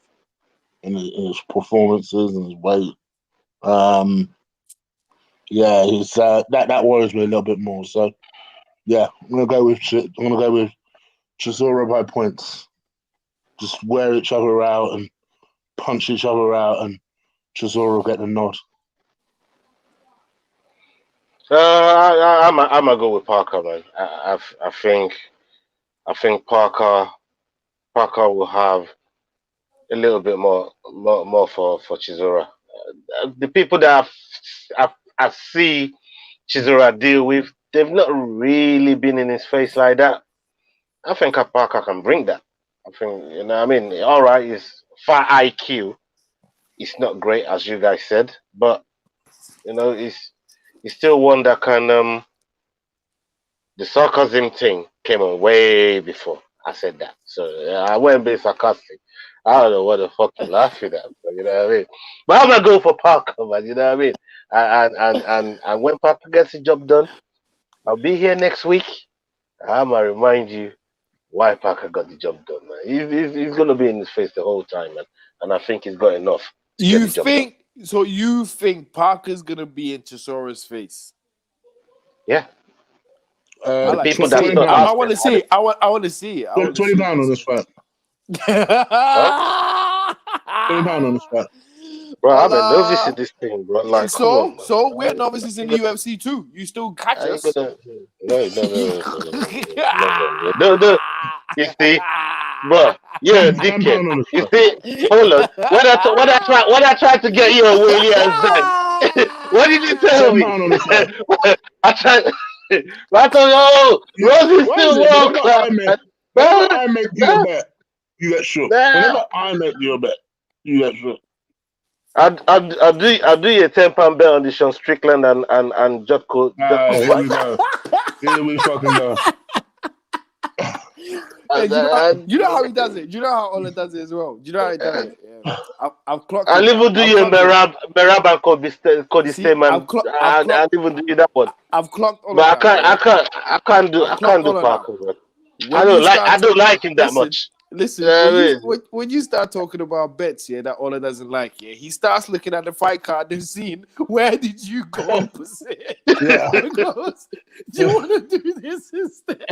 in his performances and his weight. He's that worries me a little bit more. So, yeah, I'm gonna go with Chisora by points. Just wear each other out and punch each other out, and Chisora will get the nod. I'm gonna go with Parker, man. I think Parker will have a little bit more for Chisora. The people that I see Chisora deal with, they've not really been in his face like that. I think Parker can bring that. I think, you know what I mean? All right, it's far IQ. It's not great, as you guys said, but, you know, it's still one that can... the sarcasm thing came on way before I said that. So I wasn't being sarcastic. I don't know what the fuck you're laughing at, but you know what I mean? But I'm not going for Parker, man, you know what I mean? And when Parker gets the job done, I'll be here next week. I'm going to remind you why Parker got the job done, man. He's gonna be in his face the whole time, man. And I think he's got enough. You think so? You think Parker's gonna be in Chisora's face? Yeah. The people that I want to see it. I want to see it. £20 on this fight. £20 on this fight. Bro, I'm a novice in this thing, bro. Like, so we're novices in the UFC too. You still catch us? No. You see, bro, you're a dickhead. You see, hold on. When I tried to get you a Willie and Zach, what did you tell me? I tried. I told you, oh, Rosie's still world class. Whenever I make you a bet, you get shook. Whenever I make you a bet, you get shook. I'll do your £10 bet on the Sean Strickland and Jotko. Here we go. Here we fucking go. You know how he does it. You know how Ola does it as well. You know how he does it. Yeah. I've clocked. I'll even do you Merab and Cody Stayman. I'll even do you that one. I've clocked Ola. But I can't do Parker. I don't like him that much. Listen, when you start talking about bets, that Ola doesn't like, he starts looking at the fight card and seeing where did you go opposite. Yeah. Goes, do you want to do this instead?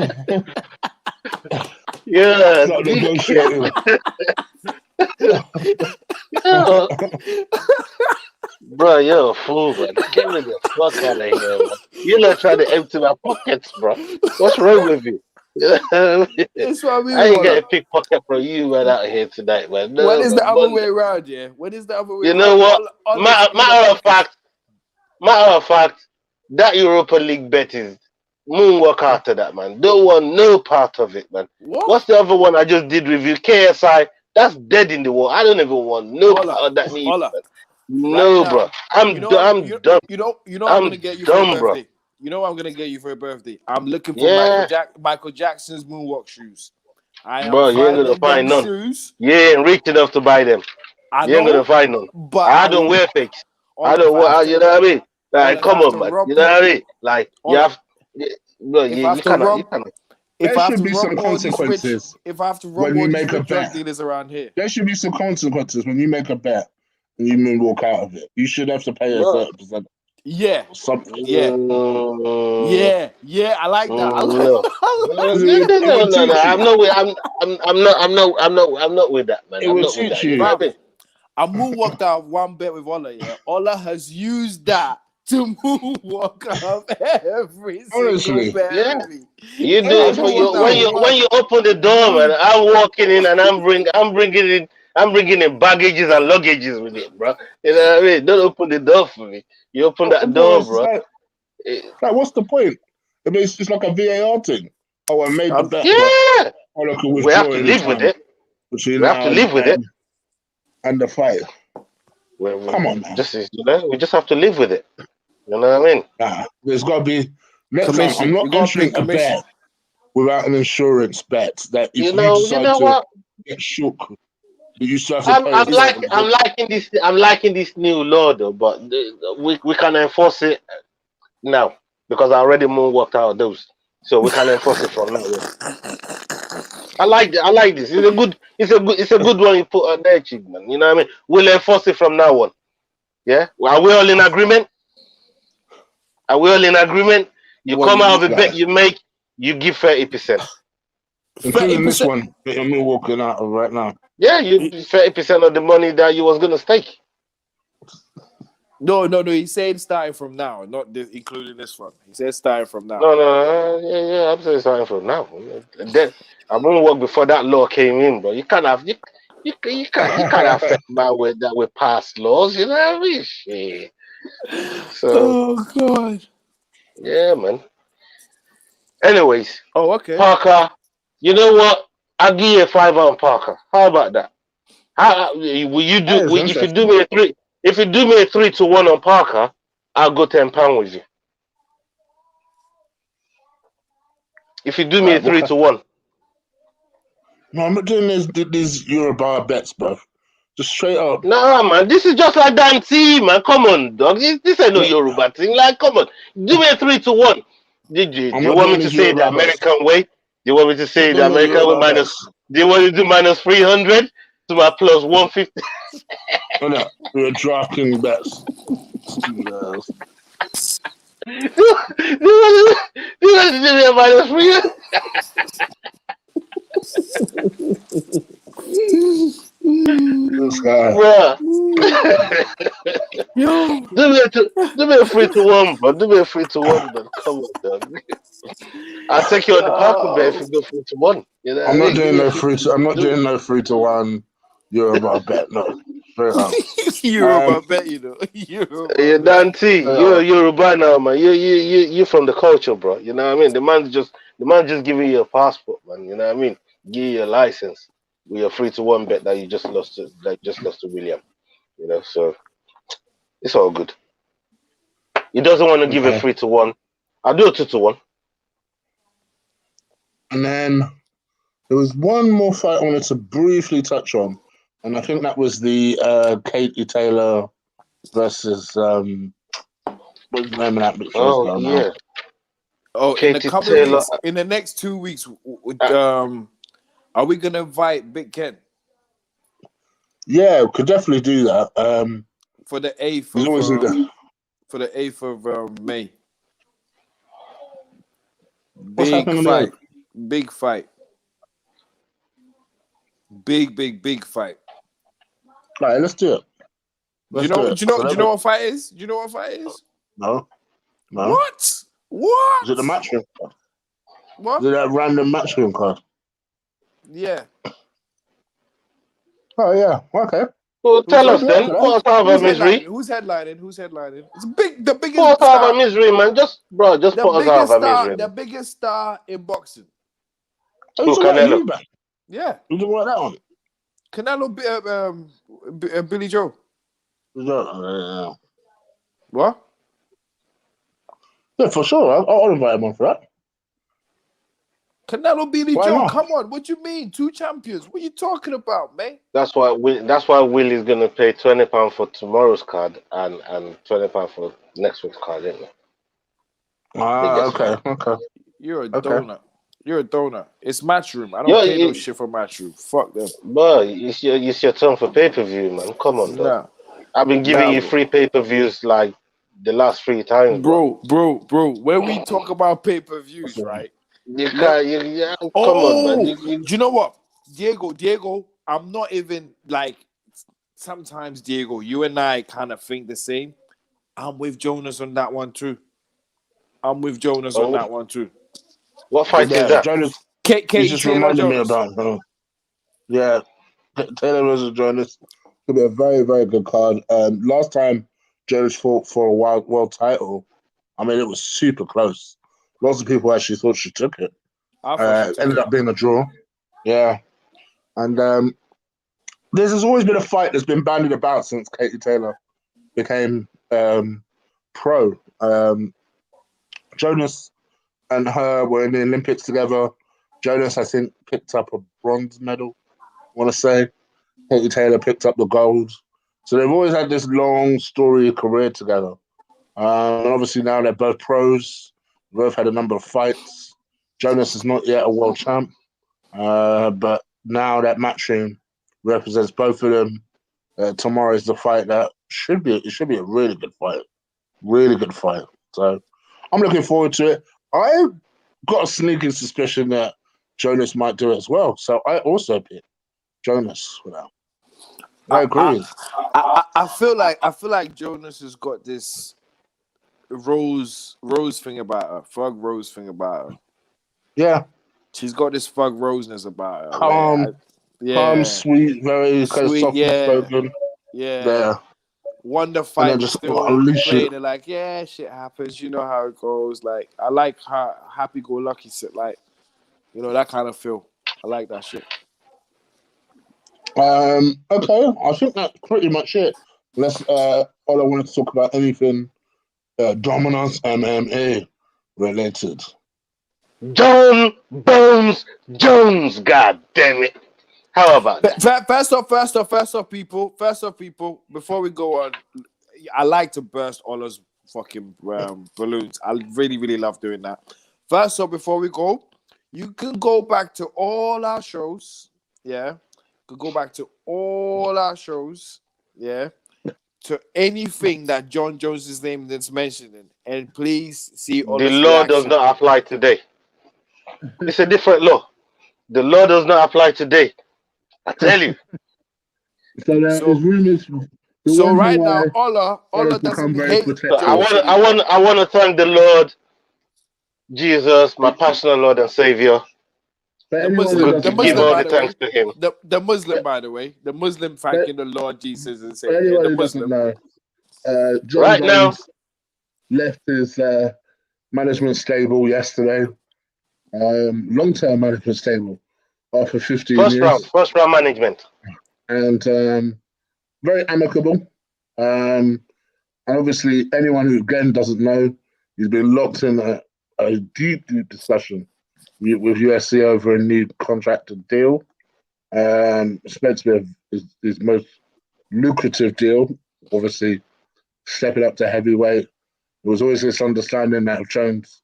Yeah. Bro, you're a fool, man. Get me the fuck out of here, man. You're not trying to empty my pockets, bro. What's wrong with you? That's what I mean. I ain't getting a pickpocket from you man out here tonight, man. No, what is the other way around, What is the other way around? You know what? Matter of fact, that Europa League bet is moonwalk after that, man. Don't want no part of it, man. What's the other one I just did review? KSI, that's dead in the wall. I don't even want no part of that. No, bro. I'm done. You know I'm gonna get you for your birthday. You know what I'm gonna get you for your birthday? I'm looking for Michael Jackson's moonwalk shoes. Bro, you ain't gonna find none. Shoes. You ain't rich enough to buy them. You ain't gonna find none. But I don't wear fakes. I don't wear. You know what I mean? Like, come on, man. You know what I mean? Like, you have. Bro, you cannot. There should be some consequences. If I have to run when you make a bet, dealers around here, there should be some consequences when you make a bet and you moonwalk out of it. You should have to pay a certain percent. Yeah. Something. Yeah. I like that. No. I'm not with that, man. It will teach you. I moonwalked out one bet with Ola. Ola has used that to moonwalk out every single bet. Yeah. You do it when you open the door, man. I'm walking in and I'm bringing in baggages and luggages with it, bro. You know what I mean? Don't open the door for me. You open that door, bro. Like, what's the point? I mean, it's like a VAR thing. Oh, I made the bet. Yeah. We have to live with it. We have to live with it. And the fight. Come on, man. We just have to live with it. You know what I mean? There's got to be. Next time, I'm not entering a bet without an insurance bet that if you decide to get shook. I'm liking this new law though, but we can enforce it now because I already moonwalked out of those, so we can enforce it from now. I like this. It's a good one you put on there, chick, man. You know what I mean? We'll enforce it from now on. Yeah, are we all in agreement? You come out of a bet you make, you give 30%. Including this one that you're moonwalking out of right now. Yeah, you 30% of the money that you was gonna stake. No. He's saying starting from now, not including this one. He says starting from now. No. Yeah. I'm saying starting from now. Then I won't work before that law came in, bro. You can't affect man with past laws. You know what I mean? Shit. So, oh God. Yeah, man. Anyways. Oh, okay. Parker, you know what? I'll give you a 5 on Parker. How about that? Will you do? If you do me a 3-1 on Parker, I'll go £10 with you. If you do me a 3-1. No, I'm not doing these Eurobar bets, bro. Just straight up. Nah, man, this is just like damn team, man. Come on, dog. This ain't no Yoruba thing. Like, come on, do me a 3-1. Do you want me to say the American way? you want me to say the American with minus? Do you want to do minus 300 to my plus 150? No, we're drafting bets. Do you want to do me a minus 300? This guy. Bruh. do me a 3-1, bro. Do me a 3-1, man. Come on, dog. I'll take you on the parking bet if you go 3-1. You know I'm what not doing no 3-1 Euro bet. No, straight up. Euro bet, you know. Euro. You're Dante. You're Yoruba now, man. You from the culture, bro. You know what I mean? The man just giving you a passport, man. You know what I mean? Give you a license with your 3-1 bet that you just lost to William. You know, so it's all good. He doesn't want to give a 3-1. I'll do a 2-1. And then there was one more fight I wanted to briefly touch on, and I think that was the Katie Taylor versus what's the name of that bitch? Oh yeah. Oh, Katie in a couple Taylor. of weeks, in the next 2 weeks, are we gonna invite Big Ken? Yeah, we could definitely do that. For the 8th for the 8th of May. What's happening fight. there? Big fight. Big fight. All right, let's do it. Do you know what fight is? Do you know what fight is? No. What? Is it the matchroom card? What? Is it that random matchroom card? Yeah. Oh yeah. Okay. Well, tell us then. What's our misery? Who's headlining? It's the biggest What's star. our misery, man? Just put us out of our misery. The biggest star in boxing. Who's Canelo? Yeah. Who's the one that on? Canelo, Billy Joe. What? Yeah, for sure. I'll invite him on for that. Canelo, Billy Why Joe, not? come on. What you mean? 2 champions. What are you talking about, man? That's why Will is gonna pay £20 for tomorrow's card and £20 for next week's card, isn't it? Okay. You're a donut. You're a donut. It's Matchroom. I don't pay no shit for Matchroom. Fuck them. Bro, it's your turn for pay-per-view, man. Come on, dog. Nah. I've been giving you free pay-per-views like the last 3 times, bro. When we talk about pay-per-views, right? You can't. Come on, man. Do you know what, Diego? I'm not even like. Sometimes, Diego, you and I kind of think the same. I'm with Jonas on that one too. What fight is that? Jonas, Katie just Taylor reminded Jonas. me about him. Yeah, Taylor versus Jonas could be a very, very good card. Last time Jonas fought for a world title, I mean, it was super close. Lots of people actually thought she took it. Ended up being a draw. Yeah. And there's always been a fight that's been bandied about since Katie Taylor became pro. Jonas and her were in the Olympics together. Jonas, I think, picked up a bronze medal, I want to say. Katie Taylor picked up the gold. So they've always had this long story career together. And obviously now they're both pros. Both had a number of fights. Jonas is not yet a world champ, but now that Matchroom represents both of them. Tomorrow is the fight that should be a really good fight. So I'm looking forward to it. I've got a sneaking suspicion that Jonas might do it as well. So I also pick Jonas for that. I agree. I feel like Jonas has got this Rose thing about her, Thug Rose thing about her. Yeah, she's got this Thug Roseness about her. Calm, sweet, very kind of soft spoken. Yeah. Won the fight, just still playing it like, yeah, shit happens. You know how it goes. Like, I like her happy-go-lucky shit. Like, you know, that kind of feel. I like that shit. Okay, I think that's pretty much it. All I wanted to talk about anything Dominance MMA related. John Bones Jones, god damn it. How about that? First off, people, before we go on, I like to burst all those fucking balloons. I really, really love doing that. First off, before we go, You can go back to all our shows. Yeah. You could go back to all our shows. Yeah. To anything that John Jones' name is mentioning. And please see The Ola's law does reaction. not apply today. It's a different law. The law does not apply today. I tell you. So there is rumors. So right now, Ola doesn't become very hate protective. I want to thank the Lord Jesus, my personal Lord and Savior. But The anyone Muslim, who Good to doesn't give know, all by the the way, thanks to Him. the Muslim, by the way, the Muslim thanking the Lord Jesus and for saying, anyone the who doesn't Muslim. know, John Right now, Jones left his management stable yesterday. Long-term management stable after 15 years. first round management. And very amicable. And obviously, anyone who again doesn't know, he's been locked in a deep discussion with USC over a new contracted deal. It's meant to be his most lucrative deal. Obviously, stepping up to heavyweight. There was always this understanding that if Jones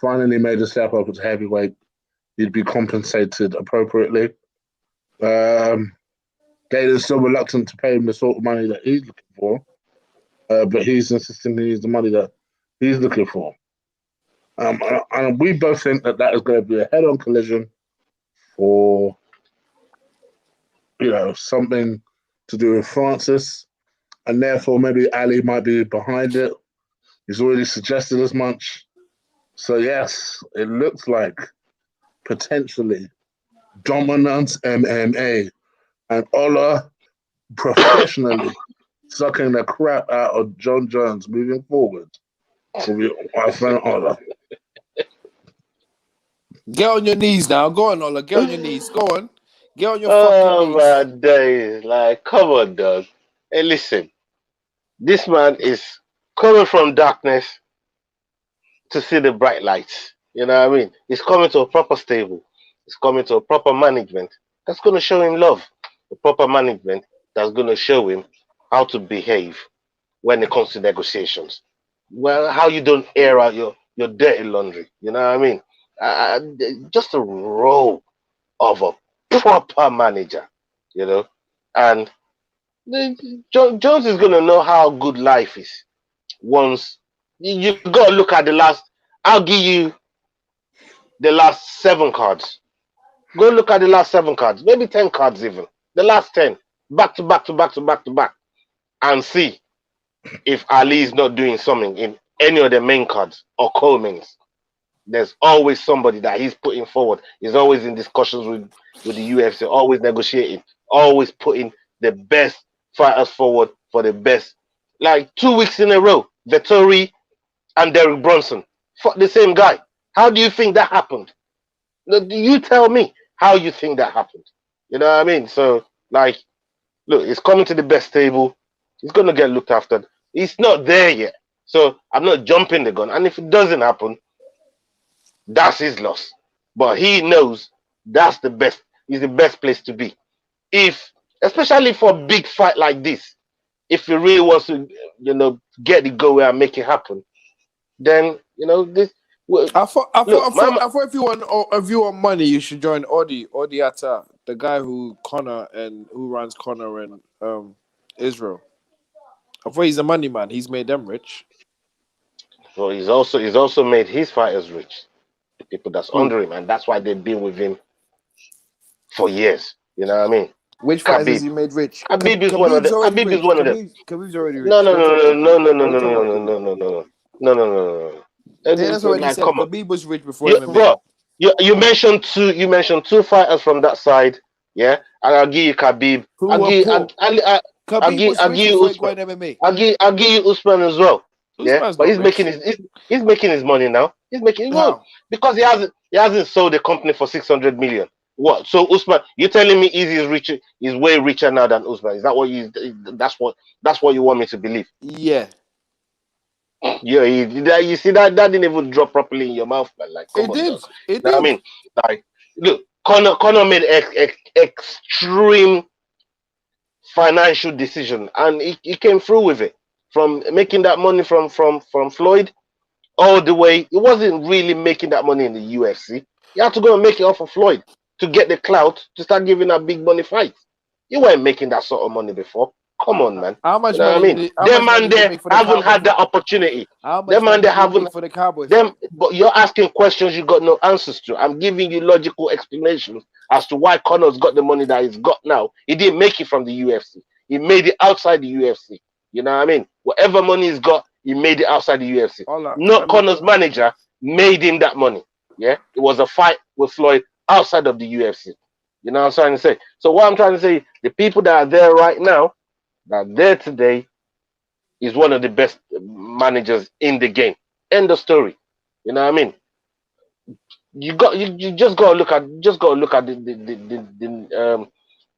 finally made a step up to heavyweight, he'd be compensated appropriately. Gator's still reluctant to pay him the sort of money that he's looking for, but he's insisting he needs the money that he's looking for. And we both think that is going to be a head-on collision for, something to do with Francis, and therefore maybe Ali might be behind it. He's already suggested as much. So yes, it looks like potentially dominance MMA and Ola professionally sucking the crap out of John Jones moving forward will be my friend Ola. Get on your knees now. Go on, Ola. Get on your knees. Go on. Get on your Oh fucking my knees. days! Like, come on, dog. Hey, listen. This man is coming from darkness to see the bright lights. You know what I mean? He's coming to a proper stable. He's coming to a proper management that's going to show him love. A proper management that's going to show him how to behave when it comes to negotiations. Well, how you don't air out your dirty laundry. You know what I mean? Just a role of a proper manager, and Jones is going to know how good life is once you got to look at the last. I'll give you the last 7 cards. Go look at the last 7 cards, maybe 10 cards even. The last 10, back to back to back to back to back, and see if Ali is not doing something in any of the main cards or co-mains. There's always somebody that he's putting forward. He's always in discussions with the UFC, always negotiating, always putting the best fighters forward for the best. Like 2 weeks in a row, Vettori and Derek Brunson fought the same guy. How do you think that happened? You tell me how you think that happened. You know what I mean? So, like, look, he's coming to the best table. He's going to get looked after. He's not there yet. So, I'm not jumping the gun. And if it doesn't happen, that's his loss. But he knows that's the best. Is the best place to be. Especially for a big fight like this, if he really wants to, get it going and make it happen, then this. I thought if you want money, you should join Odi Atta, the guy who runs Connor and Israel. I thought he's a money man. He's made them rich. Well, he's also made his fighters rich. The people that's under him, and that's why they've been with him for years. You know what I mean? Which fighters has he made rich? Khabib is one of them. Khabib is one of them. Khabib's already rich. No. That's what he said. Come on. Khabib was rich before MMA. Bro, you mentioned two fighters from that side, yeah, and I'll give you Khabib. I'll give you Usman. I'll give you Usman as well. Yeah, but he's making his money now. He's making because he hasn't sold the company for 600 million. What? So Usman, you're telling me he's way richer now than Usman? Is that what that's what you want me to believe? Yeah. Yeah, you see that didn't even drop properly in your mouth, man. Like, come on, dog. It did. I mean, like, look, Conor made extreme financial decision, and he came through with it. From making that money from Floyd, all the way. He wasn't really making that money in the UFC. He had to go and make it off of Floyd to get the clout to start giving that big money fights. You weren't making that sort of money before. Come on, man. How much You know money? what I mean? Them man there haven't had the opportunity. How much Them man money they did he make haven't. for the Cowboys? But you're asking questions you got no answers to. I'm giving you logical explanations as to why Connor's got the money that he's got now. He didn't make it from the UFC. He made it outside the UFC. You know what I mean? Whatever money he's got, he made it outside the UFC. Not Connor's manager made him that money. Yeah, it was a fight with Floyd outside of the UFC. You know what I'm trying to say? So what I'm trying to say, the people that are there right now, that are there today, is one of the best managers in the game. End of story. You know what I mean? You just gotta look at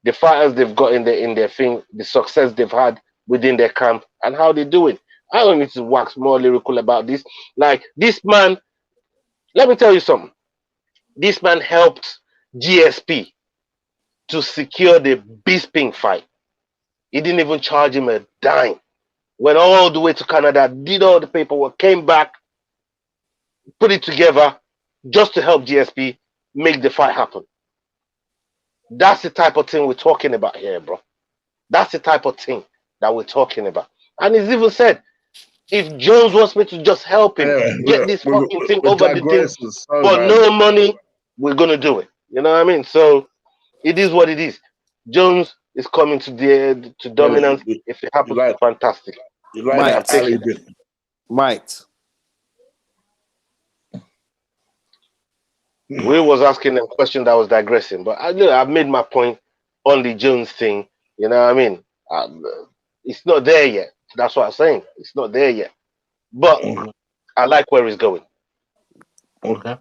the fighters they've got in their thing, the success they've had within their camp, and how they do it. I don't need to wax more lyrical about this. Like this man, let me tell you something. This man helped GSP to secure the Bisping fight. He didn't even charge him a dime. Went all the way to Canada, did all the paperwork, came back, put it together just to help GSP make the fight happen. That's the type of thing we're talking about here, bro. That's the type of thing that we're talking about. And he's even said, if Jones wants me to just help him get this fucking thing over the thing for no money, we're going to do it. You know what I mean? So it is what it is. Jones is coming to dominance. If it happens, fantastic. Might. We was asking them question that was digressing, but I've made my point on the Jones thing. You know what I mean? It's not there yet. That's what I'm saying. It's not there yet. But I like where he's going. Okay.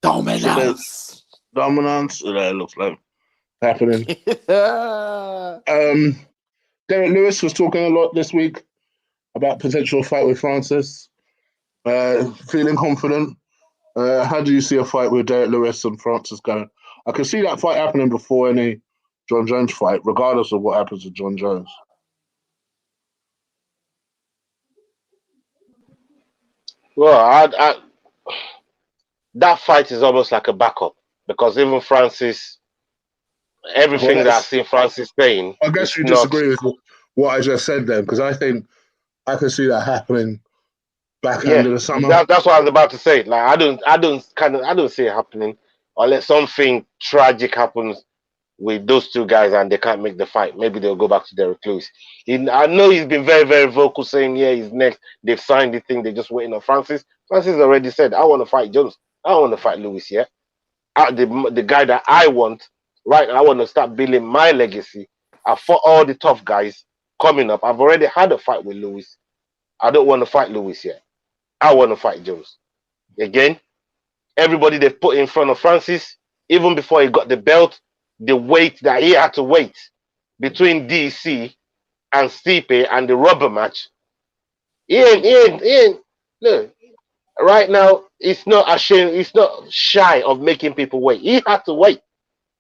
Dominance. That looks like happening. Derek Lewis was talking a lot this week about potential fight with Francis. Feeling confident. How do you see a fight with Derek Lewis and Francis going? I can see that fight happening before any John Jones fight, regardless of what happens to John Jones. Well, that fight is almost like a backup because even Francis, everything that I've seen Francis saying. I guess you disagree with what I just said then, because I think I can see that happening back end of the summer. That's what I was about to say. Like I don't see it happening unless something tragic happens with those two guys and they can't make the fight. Maybe they'll go back to Dereck Lewis. I know he's been very, very vocal saying, yeah, he's next. They've signed the thing. They're just waiting on Francis. Francis already said, I want to fight Jones. I don't want to fight Lewis yet. The guy that I want, right now, I want to start building my legacy. I fought all the tough guys coming up. I've already had a fight with Lewis. I don't want to fight Lewis yet. I want to fight Jones. Again, everybody they've put in front of Francis, even before he got the belt, the wait that he had to wait between DC and Stipe and the rubber match. Ian, look, right now, it's not ashamed, it's not shy of making people wait. He had to wait.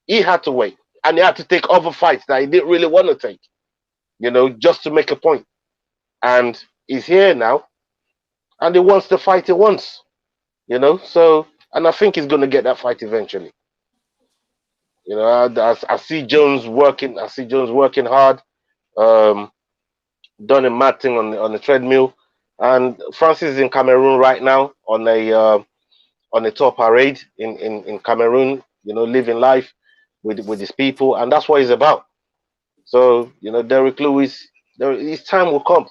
And he had to take other fights that he didn't really want to take, just to make a point. And he's here now, and he wants the fight he wants, So, and I think he's going to get that fight eventually. I see Jones working. I see Jones working hard. Done a mad thing on the treadmill, and Francis is in Cameroon right now on a tour parade in Cameroon. Living life with his people, and that's what he's about. So Dereck Lewis, his time will come.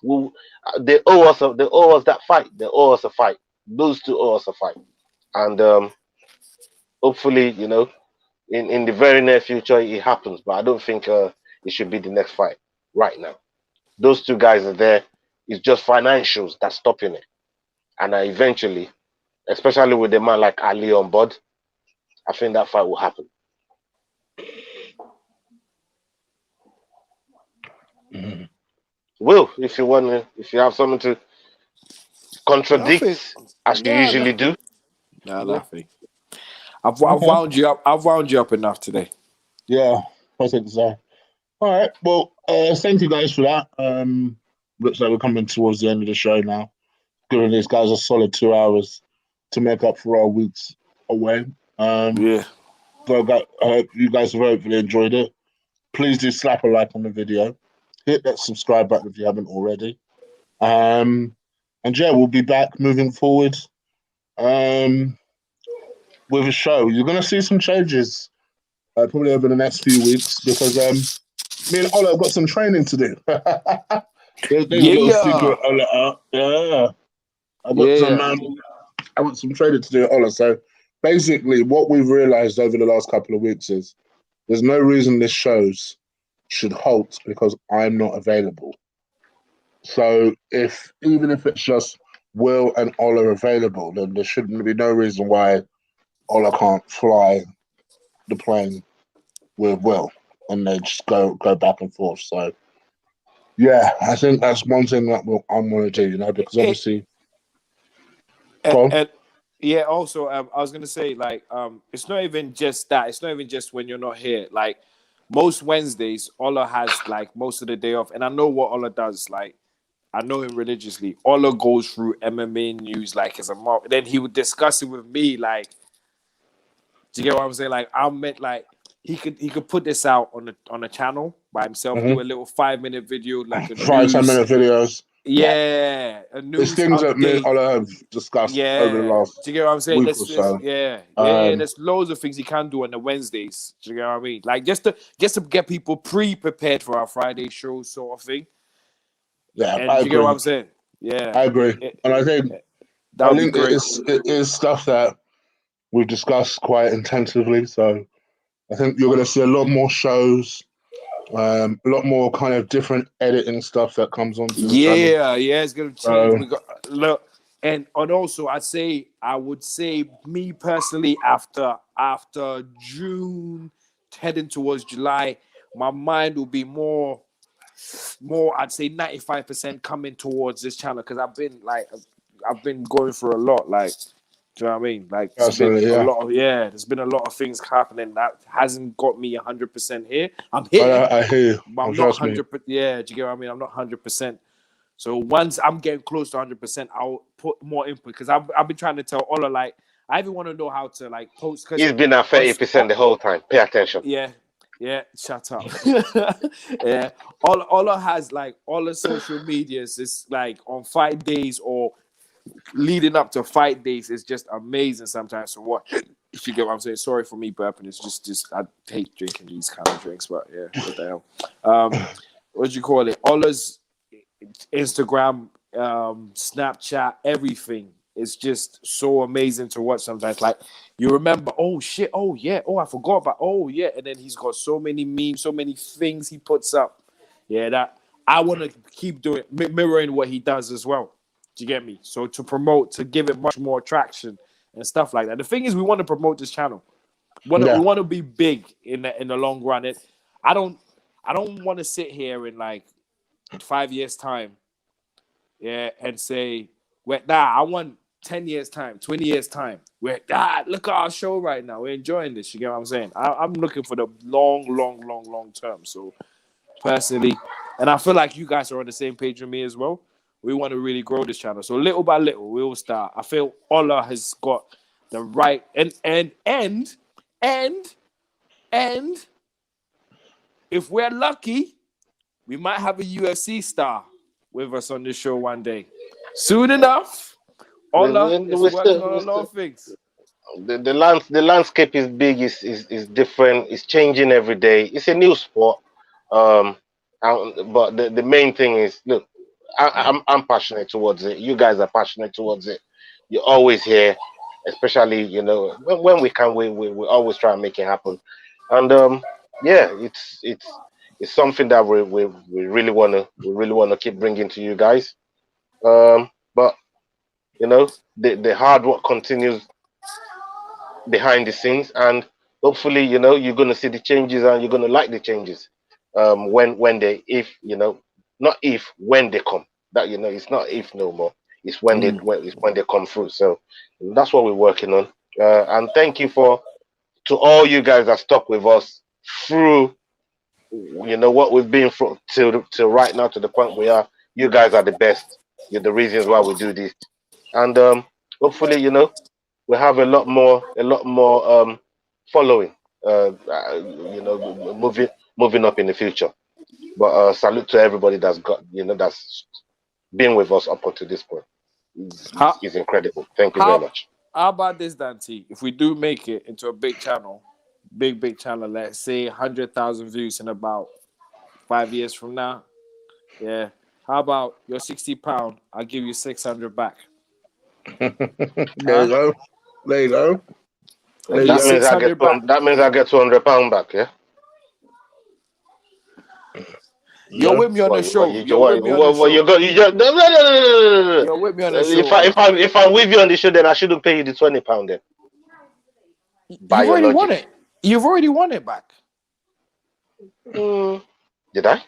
They owe us that fight. They owe us a fight. Those two owe us a fight, and hopefully, in the very near future, it happens. But I don't think it should be the next fight right now. Those two guys are there. It's just financials that's stopping it. And eventually, especially with a man like Ali on board, I think that fight will happen. Mm-hmm. Will, if you have something to contradict, as you usually do. No, nothing. I've wound you up. I've wound you up enough today. Yeah, I think so. All right. Well, thank you guys for that. Looks like we're coming towards the end of the show now. giving these guys a solid 2 hours to make up for our weeks away. Yeah. So I hope you guys have hopefully enjoyed it. Please do slap a like on the video. Hit that subscribe button if you haven't already. And yeah, we'll be back moving forward with a show. You're going to see some changes probably over the next few weeks because me and Ola have got some training to do. There's a little secret, Ola. Yeah. I got some training to do at Ola. So basically, what we've realised over the last couple of weeks is there's no reason this shows should halt because I'm not available. So even if it's just Will and Ola available, then there shouldn't be no reason why Ola can't fly the plane with Will and they just go back and forth. So yeah, I think that's one thing that I'm going to do, because obviously. Yeah, also, I was gonna say, like, it's not even just that. It's not even just when you're not here. Like, most Wednesdays, Ola has like most of the day off, and I know what Ola does. Like, I know him religiously. Ola goes through MMA news like as a mob. Then he would discuss it with me. Like, do you get what I'm saying? Like, I meant like he could put this out on a channel by himself, do a little 5-minute video, like a 5-10-minute videos. Yeah, a news It's things update. that me and Ola have discussed over the last do you get what I'm saying? week or so. There's loads of things he can do on the Wednesdays. Do you get what I mean? Like just to get people pre-prepared for our Friday show, sort of thing. Yeah, and do you get what I'm saying? Yeah, I agree. And I think it is stuff that we've discussed quite intensively. So I think you're going to see a lot more shows. A lot more kind of different editing stuff that comes onto the channel. Yeah, it's gonna change. We got and also I would say me personally after June, heading towards July, my mind will be more I'd say 95% coming towards this channel because I've been going through a lot, like. Do you know what I mean? Like, there's been a lot of things happening that hasn't got me 100% here. I'm here. I hear you. But I'm not 100%. Yeah, do you get what I mean? I'm not 100%. So once I'm getting close to 100%, I'll put more input because I've been trying to tell Ola, like, I even want to know how to, like, post. He's been at 30% the whole time. Pay attention. Yeah, shut up. Yeah. Ola has, like, all the social medias is, like, on fight days or leading up to fight days is just amazing sometimes to watch. If you get what I'm saying. Sorry for me burping. It's just I hate drinking these kind of drinks, but yeah, what the hell. What do you call it? Ola's Instagram, Snapchat, everything is just so amazing to watch sometimes. Like you remember, oh shit, oh yeah, oh I forgot about, oh yeah, and then he's got so many memes, so many things he puts up. Yeah, that I want to keep doing, mirroring what he does as well. Do you get me? So to promote, to give it much more traction and stuff like that. The thing is, we want to promote this channel. We want to be big in the long run. I don't want to sit here in like 5 years time, and say, I want 10 years time, 20 years time. Look at our show right now. We're enjoying this. You get what I'm saying? I'm looking for the long term. So personally, and I feel like you guys are on the same page with me as well. We want to really grow this channel. So little by little, we will start. I feel Ola has got the right and if we're lucky, we might have a UFC star with us on this show one day. Soon enough, Ola is working on a lot of things. The landscape is big, is different, it's changing every day. It's a new sport. But the main thing is, look, I'm passionate towards it. You guys are passionate towards it. You're always here, especially when we can. We always try and make it happen. And it's something that we really wanna keep bringing to you guys. But the hard work continues behind the scenes, and hopefully you're gonna see the changes and you're gonna like the changes. When they when they come. That it's not if no more. It's when they come through. So that's what we're working on. And thank you to all you guys that stuck with us through what we've been through till right now to the point we are. You guys are the best. You're the reasons why we do this. and hopefully, we have a lot more following. Moving up in the future. But salute to everybody that's been with us up until this point. It's incredible. Thank you very much. How about this, Dante? If we do make it into a big channel, big channel, let's say 100,000 views in about 5 years from now, yeah. How about your £60? I'll give you 600 back. There you go. There you go. That means I get £200 back, yeah? You're with me on the show. You're with me on the show. If I'm with you on the show, then I shouldn't pay you the £20 then. You've already won it. You've already won it back. Did I?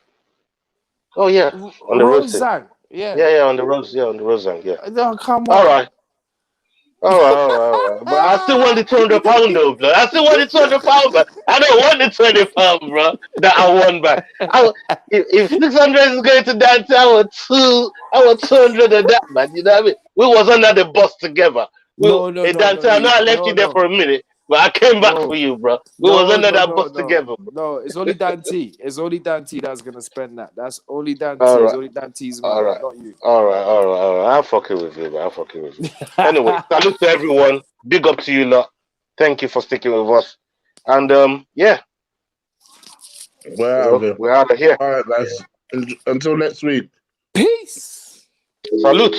Oh yeah, on the Rosang. Yeah, on the Rosang. Yeah. No, come on. All right. But I still want the £200 though, bro. I still want the £200 back. I don't want the £20, bro, that I won back. If 600 is going to Dante, I want 200 of that, man. You know what I mean? We was under the bus together. Dante, I know I left you there for a minute, but I came back for you, bro. We was under that bus together, bro. No, it's only Dante. It's only Dante that's gonna spend that. That's only Dante. Right. It's only Dante's money, not you. All right. I'm fucking with you, man. Anyway, salute to everyone. Big up to you lot. Thank you for sticking with us. And yeah. We're out of here. All right, guys. Until next week. Peace. Salute.